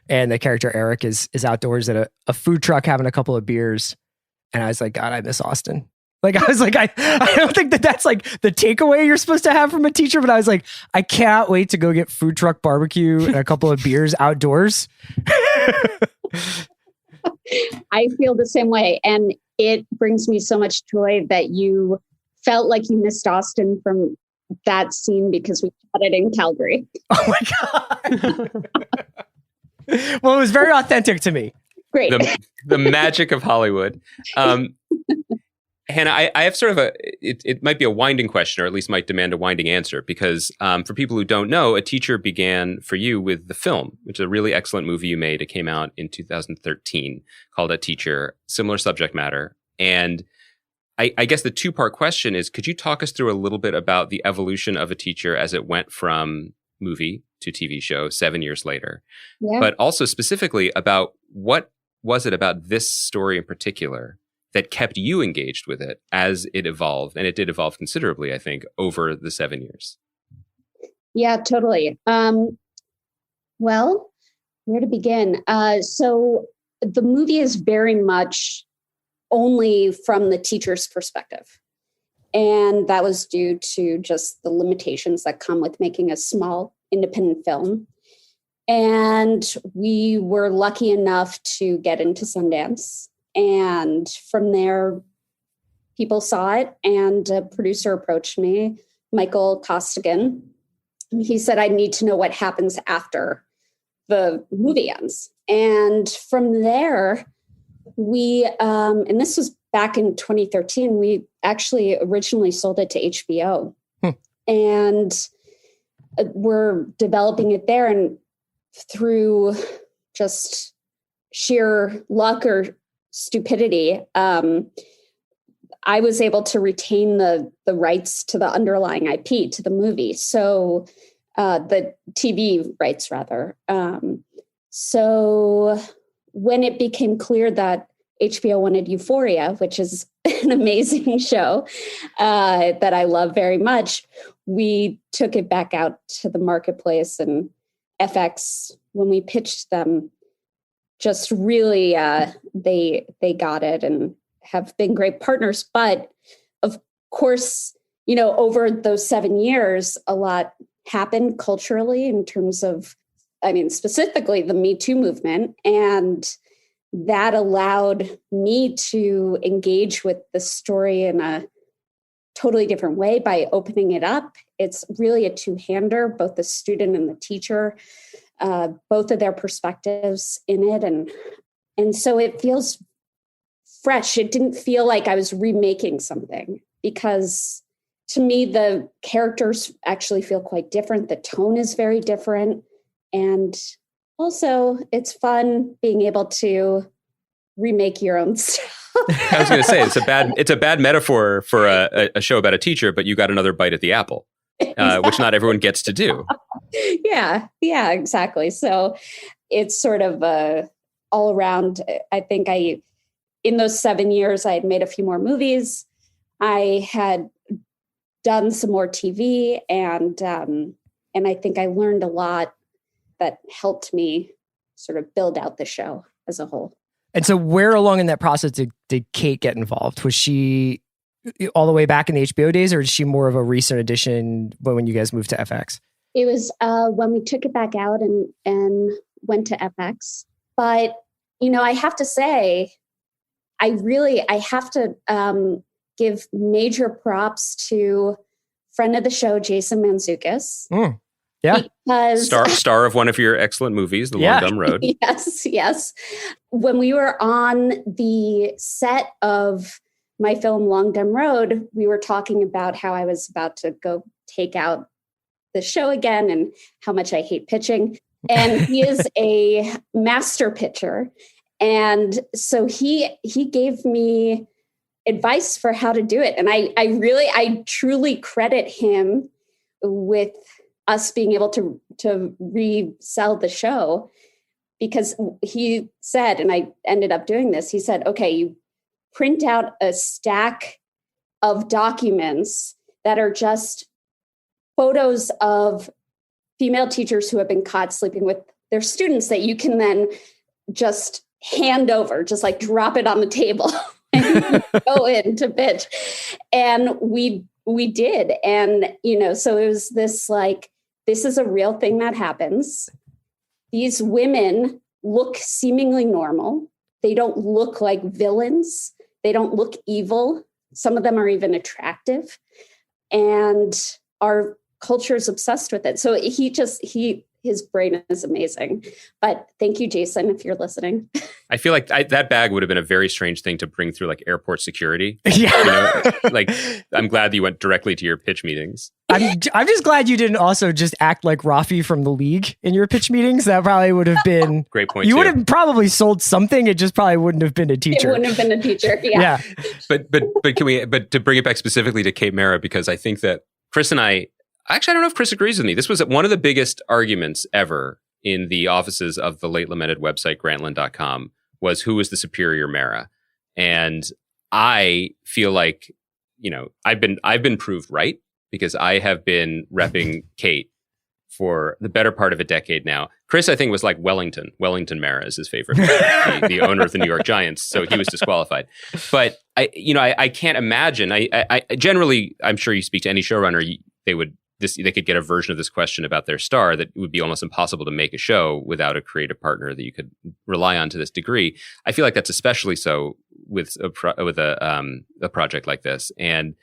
And the character Eric is outdoors at a food truck having a couple of beers. And I was like, God, I miss Austin. Like, I was like, I don't think that's like the takeaway you're supposed to have from A Teacher, but I was like, I can't wait to go get food truck barbecue and a couple of beers outdoors. I feel the same way. And it brings me so much joy that you felt like you missed Austin from that scene because we shot it in Calgary. Oh my God. Well, it was very authentic to me. Great. The magic of Hollywood. Hannah, I have sort of it might be a winding question, or at least might demand a winding answer, because for people who don't know, A Teacher began for you with the film, which is a really excellent movie you made. It came out in 2013 called A Teacher, similar subject matter. And I guess the two-part question is, could you talk us through a little bit about the evolution of A Teacher as it went from movie to TV show 7 years later? Yeah. But also specifically about what was it about this story in particular that kept you engaged with it as it evolved? And it did evolve considerably, I think, over the 7 years. Yeah, totally. Well, where to begin? So the movie is very much only from the teacher's perspective. And that was due to just the limitations that come with making a small independent film. And we were lucky enough to get into Sundance. And from there, people saw it, and a producer approached me, Michael Costigan. He said, I need to know what happens after the movie ends. And from there, we, and this was back in 2013, we actually originally sold it to HBO. And we're developing it there. And through just sheer luck or stupidity, I was able to retain the rights to the underlying IP to the movie. So the TV rights rather. So when it became clear that HBO wanted Euphoria, which is an amazing show that I love very much, we took it back out to the marketplace, and FX, when we pitched them, just really, they got it and have been great partners. But of course, you know, over those 7 years, a lot happened culturally in terms of, I mean, specifically the Me Too movement. And that allowed me to engage with the story in a totally different way by opening it up. It's really a two-hander, both the student and the teacher, both of their perspectives in it. And so it feels fresh. It didn't feel like I was remaking something, because to me, the characters actually feel quite different. The tone is very different. And also, it's fun being able to remake your own stuff. I was going to say, it's a bad metaphor for a show about a teacher, but you got another bite at the apple, exactly. Which not everyone gets to do. Yeah, exactly. So it's sort of all around. I think in those 7 years, I had made a few more movies. I had done some more TV, and I think I learned a lot that helped me sort of build out the show as a whole. And so where along in that process did Kate get involved? Was she all the way back in the HBO days, or is she more of a recent addition when you guys moved to FX? It was when we took it back out and went to FX. But, you know, I have to say, I have to give major props to friend of the show, Jason Mantzoukas. Yeah. Because star of one of your excellent movies, The Long Dumb Road. Yes. When we were on the set of my film, Long Dumb Road, we were talking about how I was about to go take out the show again and how much I hate pitching. And he is a master pitcher. And so he gave me advice for how to do it. And I truly credit him with us being able to resell the show, because he said, and I ended up doing this, he said, okay, you print out a stack of documents that are just photos of female teachers who have been caught sleeping with their students that you can then just hand over, just like drop it on the table and go in to pitch. And we did. And, so it was this like, this is a real thing that happens. These women look seemingly normal. They don't look like villains. They don't look evil. Some of them are even attractive. And our culture is obsessed with it. So his brain is amazing. But thank you, Jason, if you're listening. I feel like that bag would have been a very strange thing to bring through like airport security. Yeah. Like I'm glad that you went directly to your pitch meetings. I'm just glad you didn't also just act like Rafi from The League in your pitch meetings. That probably would have been great point. You would have probably sold something. It just probably wouldn't have been a teacher. It wouldn't have been a teacher. Yeah. But to bring it back specifically to Kate Mara, because I think that Chris and I don't know if Chris agrees with me. This was one of the biggest arguments ever in the offices of the late lamented website, Grantland.com, was who was the superior Mara. And I feel like, I've been proved right, because I have been repping Kate for the better part of a decade now. Chris, I think, was like Wellington. Wellington Mara is his favorite, the owner of the New York Giants. So he was disqualified. But I can't imagine. I generally, I'm sure you speak to any showrunner, they could get a version of this question about their star that would be almost impossible to make a show without a creative partner that you could rely on to this degree. I feel like that's especially so with a project like this. And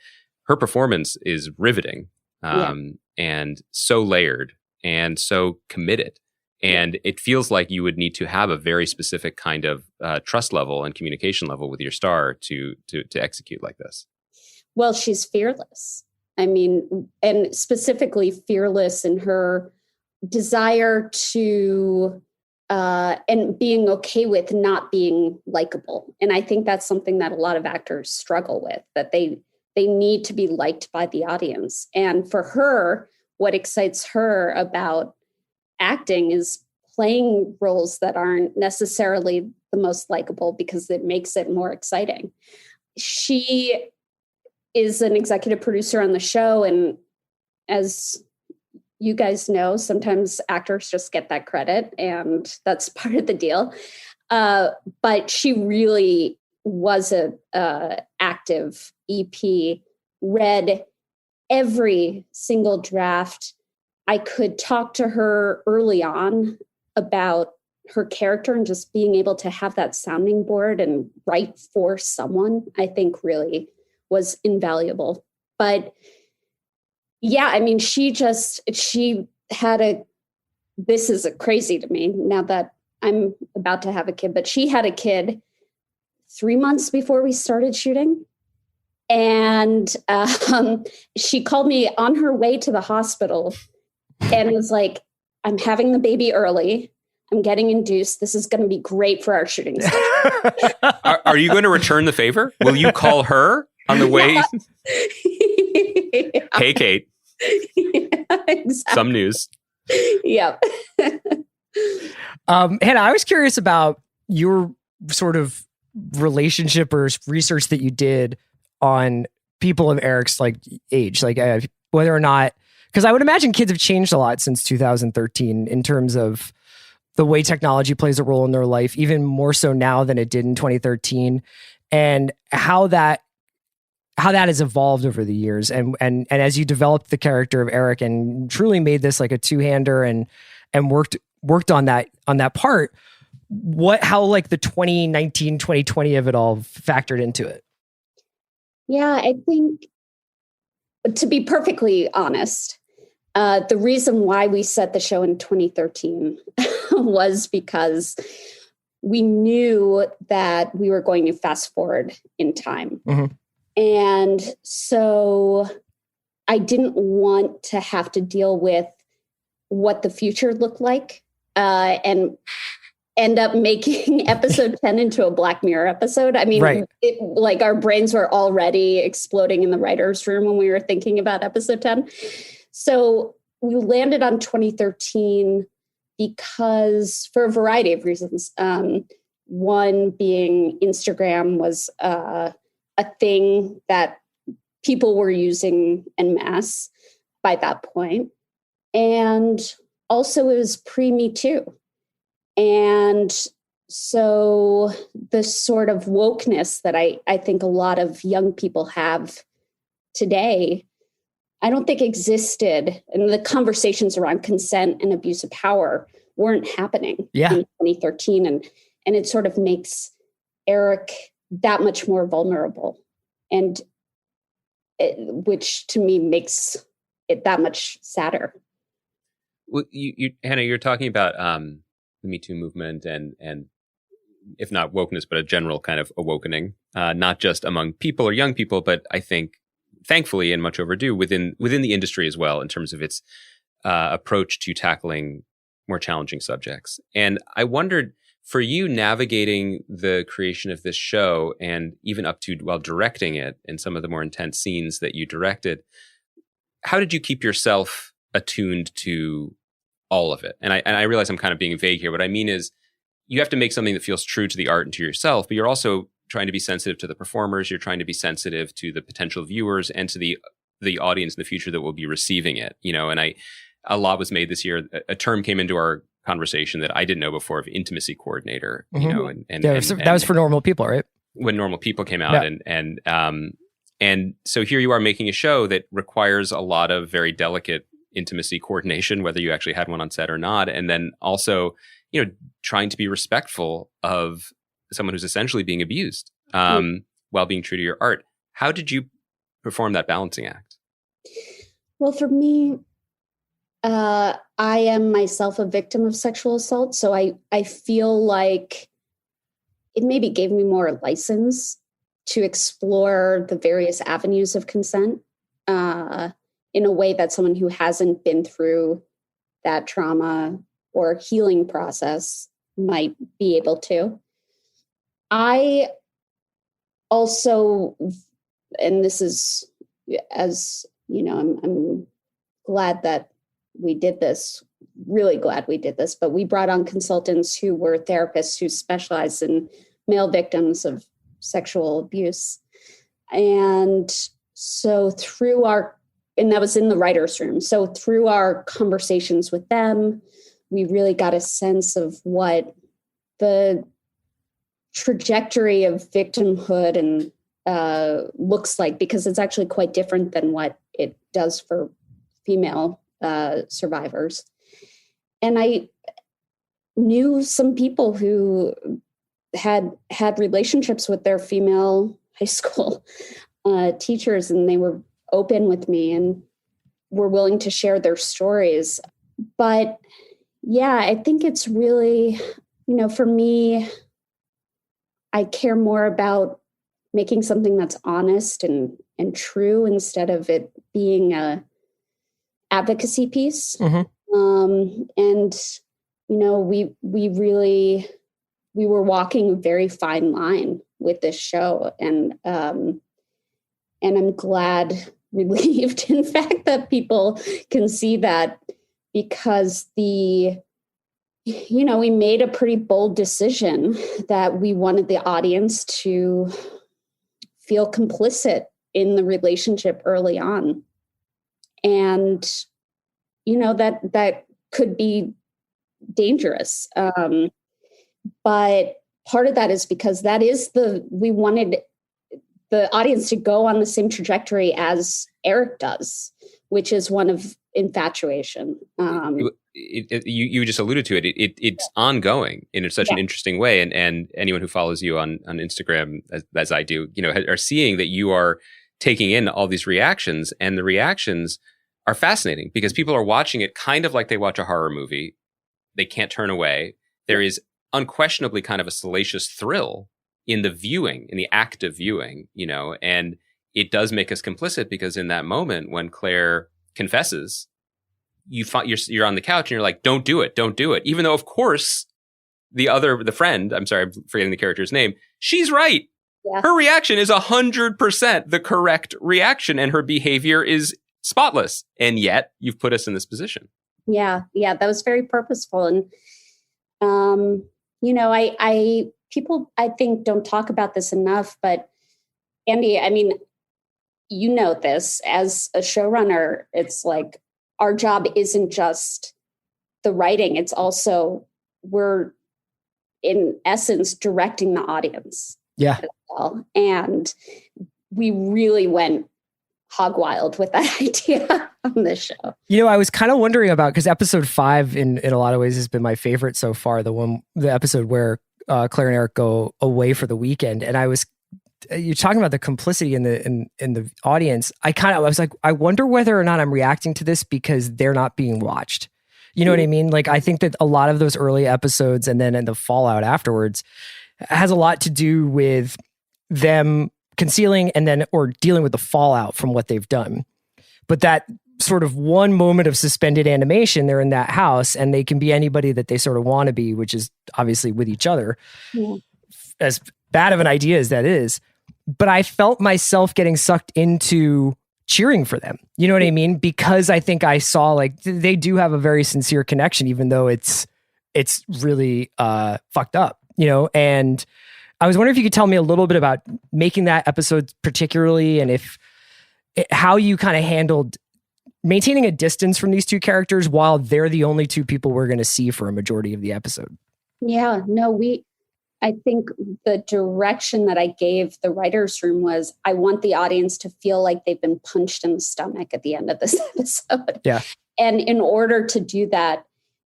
her performance is riveting, and so layered and so committed. And it feels like you would need to have a very specific kind of trust level and communication level with your star to execute like this. Well, she's fearless. I mean, and specifically fearless in her desire to and being okay with not being likable. And I think that's something that a lot of actors struggle with, that they need to be liked by the audience. And for her, what excites her about acting is playing roles that aren't necessarily the most likable, because it makes it more exciting. She is an executive producer on the show. And as you guys know, sometimes actors just get that credit, and that's part of the deal. But she really was a active EP, read every single draft. I could talk to her early on about her character, and just being able to have that sounding board and write for someone, I think really was invaluable. But yeah, I mean, she had this is crazy to me now that I'm about to have a kid, but she had a kid 3 months before we started shooting. And she called me on her way to the hospital and was like, I'm having the baby early. I'm getting induced. This is going to be great for our shooting schedule. Are you going to return the favor? Will you call her on the way? Yeah. Hey, Kate. Yeah, exactly. Some news. Yep. Hannah, I was curious about your sort of relationship or research that you did on people of Eric's age, whether or not, because I would imagine kids have changed a lot since 2013 in terms of the way technology plays a role in their life, even more so now than it did in 2013, and how that has evolved over the years. And as you developed the character of Eric and truly made this like a two-hander and worked on that part, how the 2019, 2020 of it all factored into it? Yeah, I think, to be perfectly honest, the reason why we set the show in 2013 was because we knew that we were going to fast forward in time. Mm-hmm. And so I didn't want to have to deal with what the future looked like and end up making episode 10 into a Black Mirror episode. I mean, right. Like our brains were already exploding in the writer's room when we were thinking about episode 10. So we landed on 2013 because for a variety of reasons. One being Instagram was a thing that people were using en masse by that point. And also it was pre-Me Too. And so the sort of wokeness that I think a lot of young people have today, I don't think existed. And the conversations around consent and abuse of power weren't happening in 2013. And it sort of makes Eric that much more vulnerable. And which to me makes it that much sadder. Well, Hannah, you're talking about the Me Too movement and if not wokeness, but a general kind of awakening, not just among people or young people, but I think thankfully and much overdue within the industry as well in terms of its approach to tackling more challenging subjects. And I wondered, for you navigating the creation of this show and even up to while directing it and some of the more intense scenes that you directed, how did you keep yourself attuned to all of it? And I realize I'm kind of being vague here. What I mean is you have to make something that feels true to the art and to yourself, but you're also trying to be sensitive to the performers. You're trying to be sensitive to the potential viewers and to the audience in the future that will be receiving it. You know, and a lot was made this year. A term came into our conversation that I didn't know before of intimacy coordinator. Mm-hmm. You know, and that was for normal people, right? When Normal People came out, and so here you are making a show that requires a lot of very delicate intimacy coordination, whether you actually had one on set or not, and then also, you know, trying to be respectful of someone who's essentially being abused while being true to your art. How did you perform that balancing act? Well, for me, I am myself a victim of sexual assault, so I feel like it maybe gave me more license to explore the various avenues of consent in a way that someone who hasn't been through that trauma or healing process might be able to. I also, and this is, as you know, I'm glad that we did this, really glad we did this, but we brought on consultants who were therapists who specialized in male victims of sexual abuse. And so and that was in the writer's room. So through our conversations with them, we really got a sense of what the trajectory of victimhood and looks like, because it's actually quite different than what it does for female survivors. And I knew some people who had relationships with their female high school teachers, and they were open with me and were willing to share their stories. But yeah, I think it's really, you know, for me, I care more about making something that's honest and true instead of it being a advocacy piece. Mm-hmm. And, you know, we were walking a very fine line with this show. And I'm relieved, in fact, that people can see that, because we made a pretty bold decision that we wanted the audience to feel complicit in the relationship early on. And, you know, that could be dangerous. But part of that is because we wanted the audience to go on the same trajectory as Eric does, which is one of infatuation. you just alluded to it. It's ongoing in such an interesting way, and anyone who follows you on Instagram, as I do, are seeing that you are taking in all these reactions, and the reactions are fascinating because people are watching it kind of like they watch a horror movie. They can't turn away. There is unquestionably kind of a salacious thrill in the viewing, in the act of viewing, and it does make us complicit because in that moment when Claire confesses, you're on the couch and you're like, don't do it. Even though, of course, the friend, I'm sorry, I'm forgetting the character's name, she's right. Yeah. Her reaction is 100% the correct reaction and her behavior is spotless. And yet you've put us in this position. Yeah, that was very purposeful. And, people, I think, don't talk about this enough, but Andy, I mean, this as a showrunner, it's like our job isn't just the writing. It's also, we're in essence directing the audience. Yeah. As well. And we really went hog wild with that idea on this show. I was kind of wondering about, because episode 5 in a lot of ways has been my favorite so far. The episode where Claire and Eric go away for the weekend. And you're talking about the complicity in the audience. I was like, I wonder whether or not I'm reacting to this because they're not being watched. You know what I mean? Like, I think that a lot of those early episodes and then in the fallout afterwards has a lot to do with them concealing or dealing with the fallout from what they've done. But that sort of one moment of suspended animation, they're in that house and they can be anybody that they sort of want to be, which is obviously with each other. Yeah. As bad of an idea as that is. But I felt myself getting sucked into cheering for them. You know what I mean? Because I think I saw like they do have a very sincere connection, even though it's really fucked up, and I was wondering if you could tell me a little bit about making that episode particularly, and how you kind of handled maintaining a distance from these two characters while they're the only two people we're going to see for a majority of the episode. Yeah, no, I think the direction that I gave the writer's room was I want the audience to feel like they've been punched in the stomach at the end of this episode. Yeah. And in order to do that,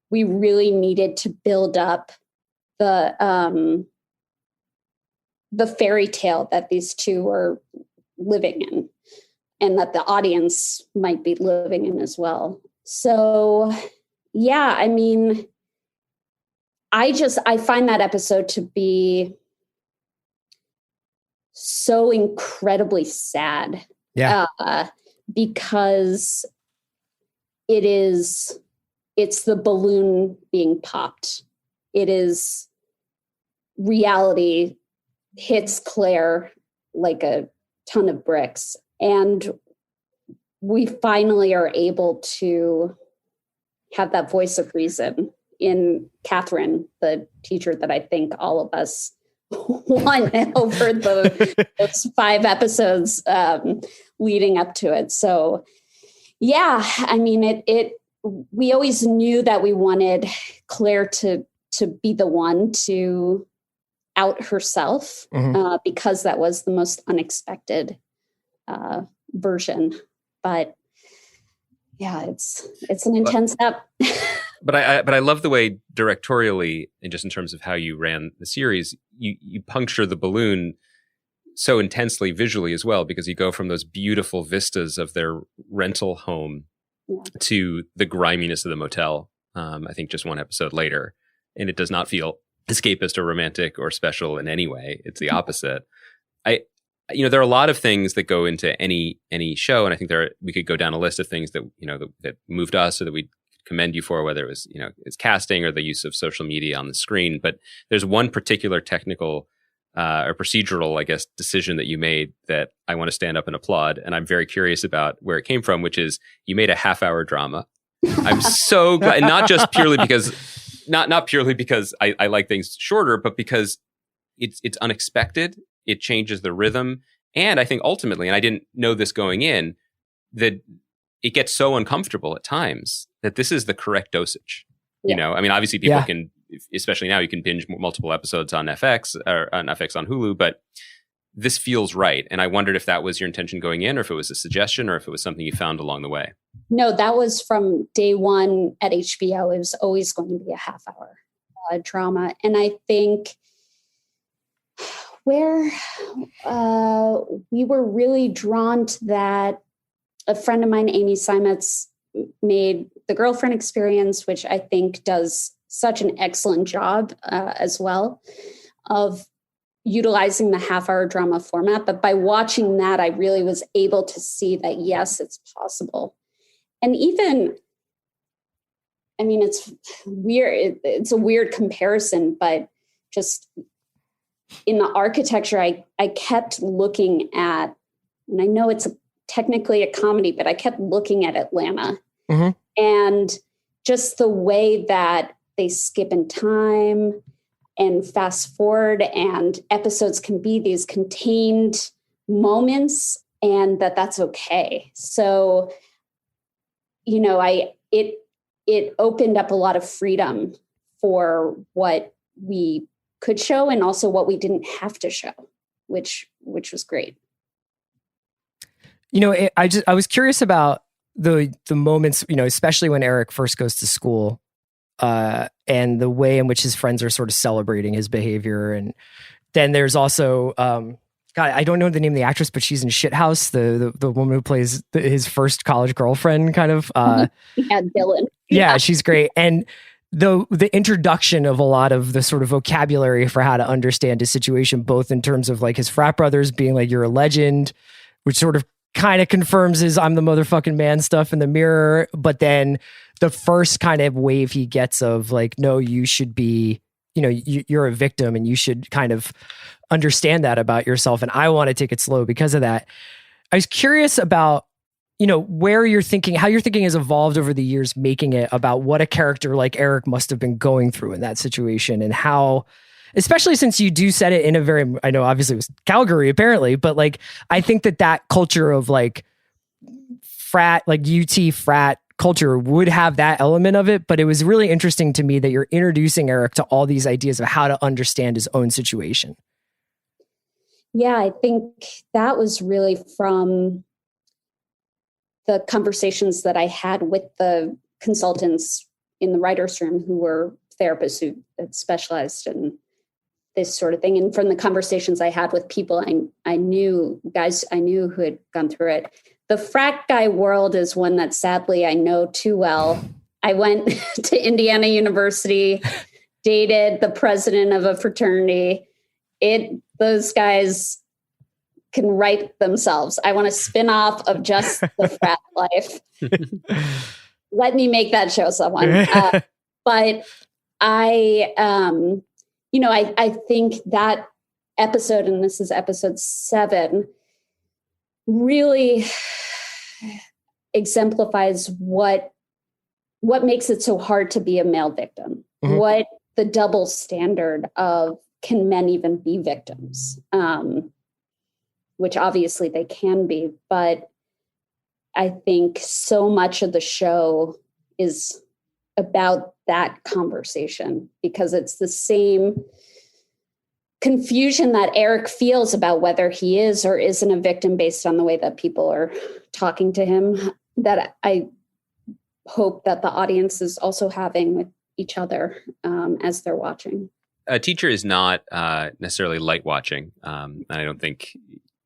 we really needed to build up the fairy tale that these two are living in and that the audience might be living in as well. So, yeah, I mean, I find that episode to be so incredibly sad. Yeah. Because it's the balloon being popped. It is reality hits Claire like a ton of bricks. And we finally are able to have that voice of reason in Catherine, the teacher that I think all of us won over those 5 episodes leading up to it. So, yeah, I mean, we always knew that we wanted Claire to be the one to out herself, because that was the most unexpected version. But yeah, it's an intense step. But I love the way directorially, and just in terms of how you ran the series, you puncture the balloon so intensely visually as well, because you go from those beautiful vistas of their rental home to the griminess of the motel. I think just one episode later, and it does not feel escapist or romantic or special in any way. It's the opposite. There are a lot of things that go into any show, and I think we could go down a list of things that that moved us or that we commend you for, whether it was it's casting or the use of social media on the screen. But there's one particular technical or procedural, I guess, decision that you made that I want to stand up and applaud, and I'm very curious about where it came from, which is you made a half-hour drama. I'm so glad, and not just purely because. Not purely because I like things shorter, but because it's unexpected. It changes the rhythm. And I think ultimately, and I didn't know this going in, that it gets so uncomfortable at times that this is the correct dosage. Yeah. I mean, obviously people can, especially now, you can binge multiple episodes on FX or on FX on Hulu, but this feels right. And I wondered if that was your intention going in, or if it was a suggestion, or if it was something you found along the way. No, that was from day one at HBO. It was always going to be a half-hour drama. And I think where we were really drawn to that, a friend of mine, Amy Simetz, made The Girlfriend Experience, which I think does such an excellent job as well of utilizing the half-hour drama format. But by watching that, I really was able to see that, yes, it's possible. And even, I mean, it's weird. It's a weird comparison, but just in the architecture, I kept looking at, and I know it's technically a comedy, but I kept looking at Atlanta. Mm-hmm. And just the way that they skip in time and fast forward, and episodes can be these contained moments, and that's okay. So, you know, it opened up a lot of freedom for what we could show and also what we didn't have to show, which was great. You know, I was curious about the moments, you know, especially when Eric first goes to school, and the way in which his friends are sort of celebrating his behavior. And then there's also, God, I don't know the name of the actress, but she's in Shithouse, the woman who plays his first college girlfriend, kind of. Yeah, Dylan. Yeah, she's great. And the introduction of a lot of the sort of vocabulary for how to understand his situation, both in terms of like his frat brothers being like, you're a legend, which sort of kind of confirms his I'm the motherfucking man stuff in the mirror. But then the first kind of wave he gets of like, no, you should be, you know, you're a victim and you should kind of understand that about yourself. And I want to take it slow because of that. I was curious about, you know, where you're thinking, how your thinking has evolved over the years, making it about what a character like Eric must have been going through in that situation, and how, especially since you do set it in a very, I know obviously it was Calgary apparently, but like, I think that culture of like frat, like UT frat culture would have that element of it. But it was really interesting to me that you're introducing Eric to all these ideas of how to understand his own situation. Yeah, I think that was really from the conversations that I had with the consultants in the writer's room who were therapists who had specialized in this sort of thing. And from the conversations I had with people I knew, guys I knew who had gone through it. The frat guy world is one that sadly I know too well. I went to Indiana University, dated the president of a fraternity. Those guys can write themselves. I want a spin-off of just the frat life. Let me make that show, someone. But I think that episode, and this is episode 7, really exemplifies what makes it so hard to be a male victim. Mm-hmm. What the double standard of, can men even be victims? Which obviously they can be, but I think so much of the show is about that conversation, because it's the same confusion that Eric feels about whether he is or isn't a victim based on the way that people are talking to him, that I hope that the audience is also having with each other as they're watching. A teacher is not necessarily light watching. And I don't think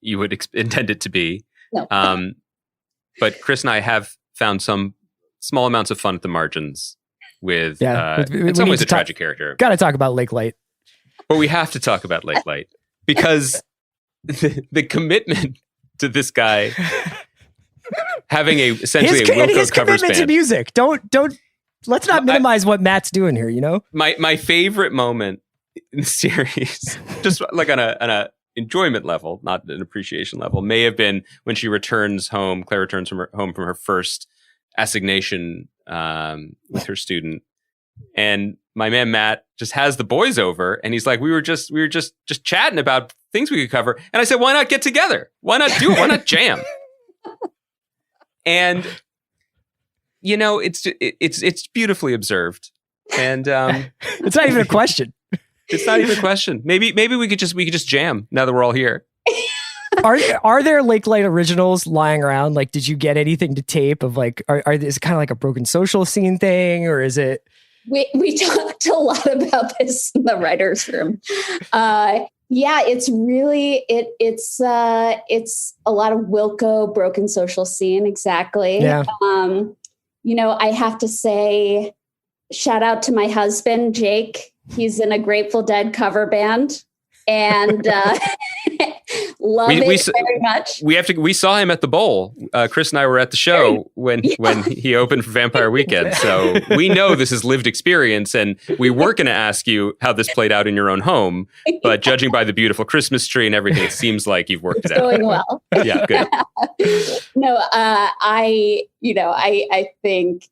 you would intend it to be. No. But Chris and I have found some small amounts of fun at the margins with, in some ways, a tragic character. Got to talk about Lake Light. But we have to talk about Lake Light because the commitment to this guy having essentially a Wilco covers band. To music. Don't. Let's not minimize what Matt's doing here. You know, my favorite moment in the series, just like on a enjoyment level, not an appreciation level, may have been when she returns home. Claire returns home from her first assignation with her student, and my man Matt just has the boys over, and he's like, we were just chatting about things we could cover, and I said, why not get together? Why not do it? Why not jam? And you know, it's beautifully observed, and it's not even a question. It's not even a question. Maybe we could just jam now that we're all here. Are there Lake Light originals lying around? Like, did you get anything to tape of like, is it kind of like a Broken Social Scene thing, or is it? We talked a lot about this in the writer's room. Yeah, it's really it's a lot of Wilco, Broken Social Scene, exactly. Yeah. I have to say, shout out to my husband, Jake. He's in a Grateful Dead cover band, and love it very much. We saw him at the Bowl. Chris and I were at the show when he opened for Vampire Weekend. So we know this is lived experience, and we were going to ask you how this played out in your own home, but judging by the beautiful Christmas tree and everything, it seems like you've worked it out. Going well. Yeah, good. No, I think,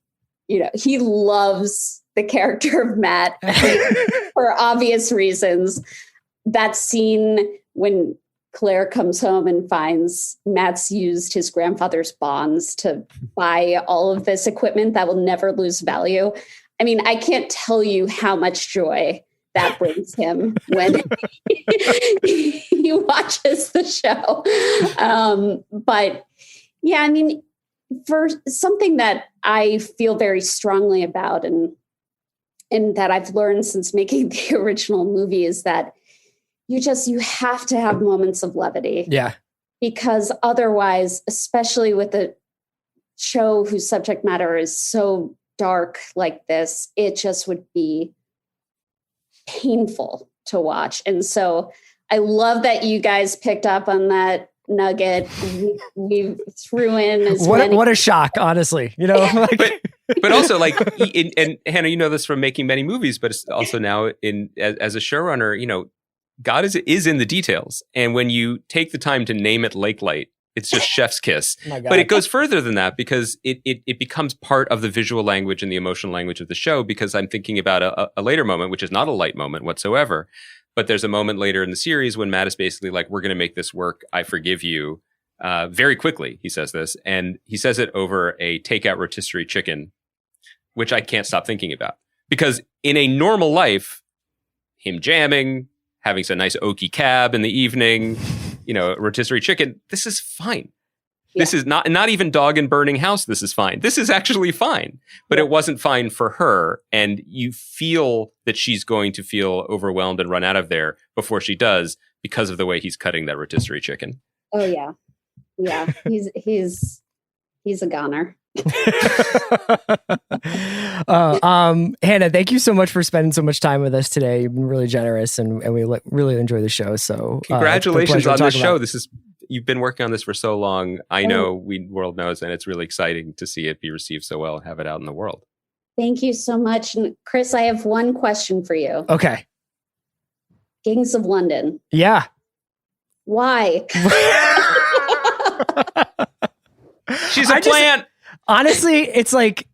he loves the character of Matt for obvious reasons. That scene when Claire comes home and finds Matt's used his grandfather's bonds to buy all of this equipment that will never lose value. I mean, I can't tell you how much joy that brings him when he watches the show. But yeah, I mean, for something that I feel very strongly about and that I've learned since making the original movie is that you have to have moments of levity. Yeah. Because otherwise, especially with a show whose subject matter is so dark like this, it just would be painful to watch. And so I love that you guys picked up on that nugget. We threw in what a shock, honestly. But also, like, and Hannah, you know this from making many movies, but it's also now as a showrunner, God is in the details. And when you take the time to name it Lake Light, it's just chef's kiss. But it goes further than that because it becomes part of the visual language and the emotional language of the show, because I'm thinking about a later moment, which is not a light moment whatsoever. But there's a moment later in the series when Matt is basically like, we're going to make this work. I forgive you. Very quickly, he says this. And he says it over a takeout rotisserie chicken, which I can't stop thinking about. Because in a normal life, him jamming, having some nice oaky cab in the evening, rotisserie chicken, this is fine. Yeah. This is not even dog and burning house. This is fine. This is actually fine. But it wasn't fine for her. And you feel that she's going to feel overwhelmed and run out of there before she does because of the way he's cutting that rotisserie chicken. Oh, yeah. Yeah. He's a goner. Hannah, thank you so much for spending so much time with us today. You've been really generous, and we really enjoy the show. So congratulations on this show. You've been working on this for so long. I know world knows, and it's really exciting to see it be received so well and have it out in the world. Thank you so much. And Chris, I have one question for you. Okay. Gangs of London. Yeah. Why? She's a plant. Honestly, it's like,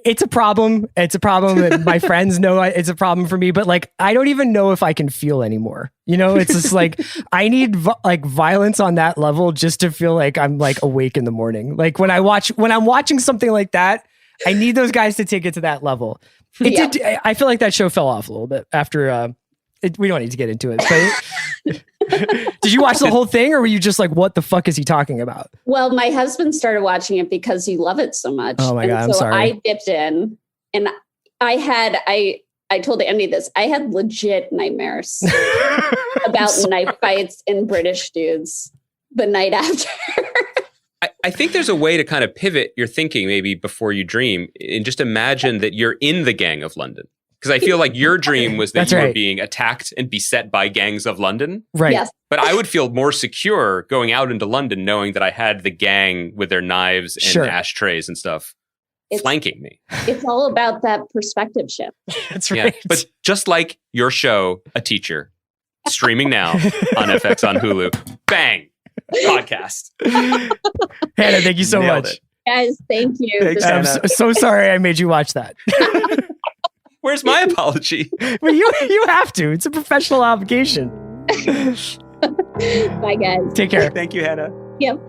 it's a problem. It's a problem. My friends know it's a problem for me, but like, I don't even know if I can feel anymore. It's just like, I need violence on that level just to feel like I'm like awake in the morning. Like when I'm watching something like that, I need those guys to take it to that level. I feel like that show fell off a little bit after, we don't need to get into it, but did you watch the whole thing, or were you just like, what the fuck is he talking about? Well, my husband started watching it because you love it so much. Oh my God, I'm sorry. I dipped in, and I told Andy this. I had legit nightmares about knife fights and British dudes the night after. I think there's a way to kind of pivot your thinking maybe before you dream, and just imagine that you're in the Gang of London. Because I feel like your dream was that you were being attacked and beset by gangs of London. Right. Yes. But I would feel more secure going out into London knowing that I had the gang with their knives and ashtrays and stuff flanking me. It's all about that perspective shift. That's right. Yeah. But just like your show, A Teacher, streaming now on FX on Hulu. Bang! Podcast. Hannah, thank you so much. Guys, thank you. Thanks, I'm so sorry I made you watch that. Where's my apology? Well, you have to. It's a professional obligation. Bye, guys. Take care. Thank you, Hannah. Yep.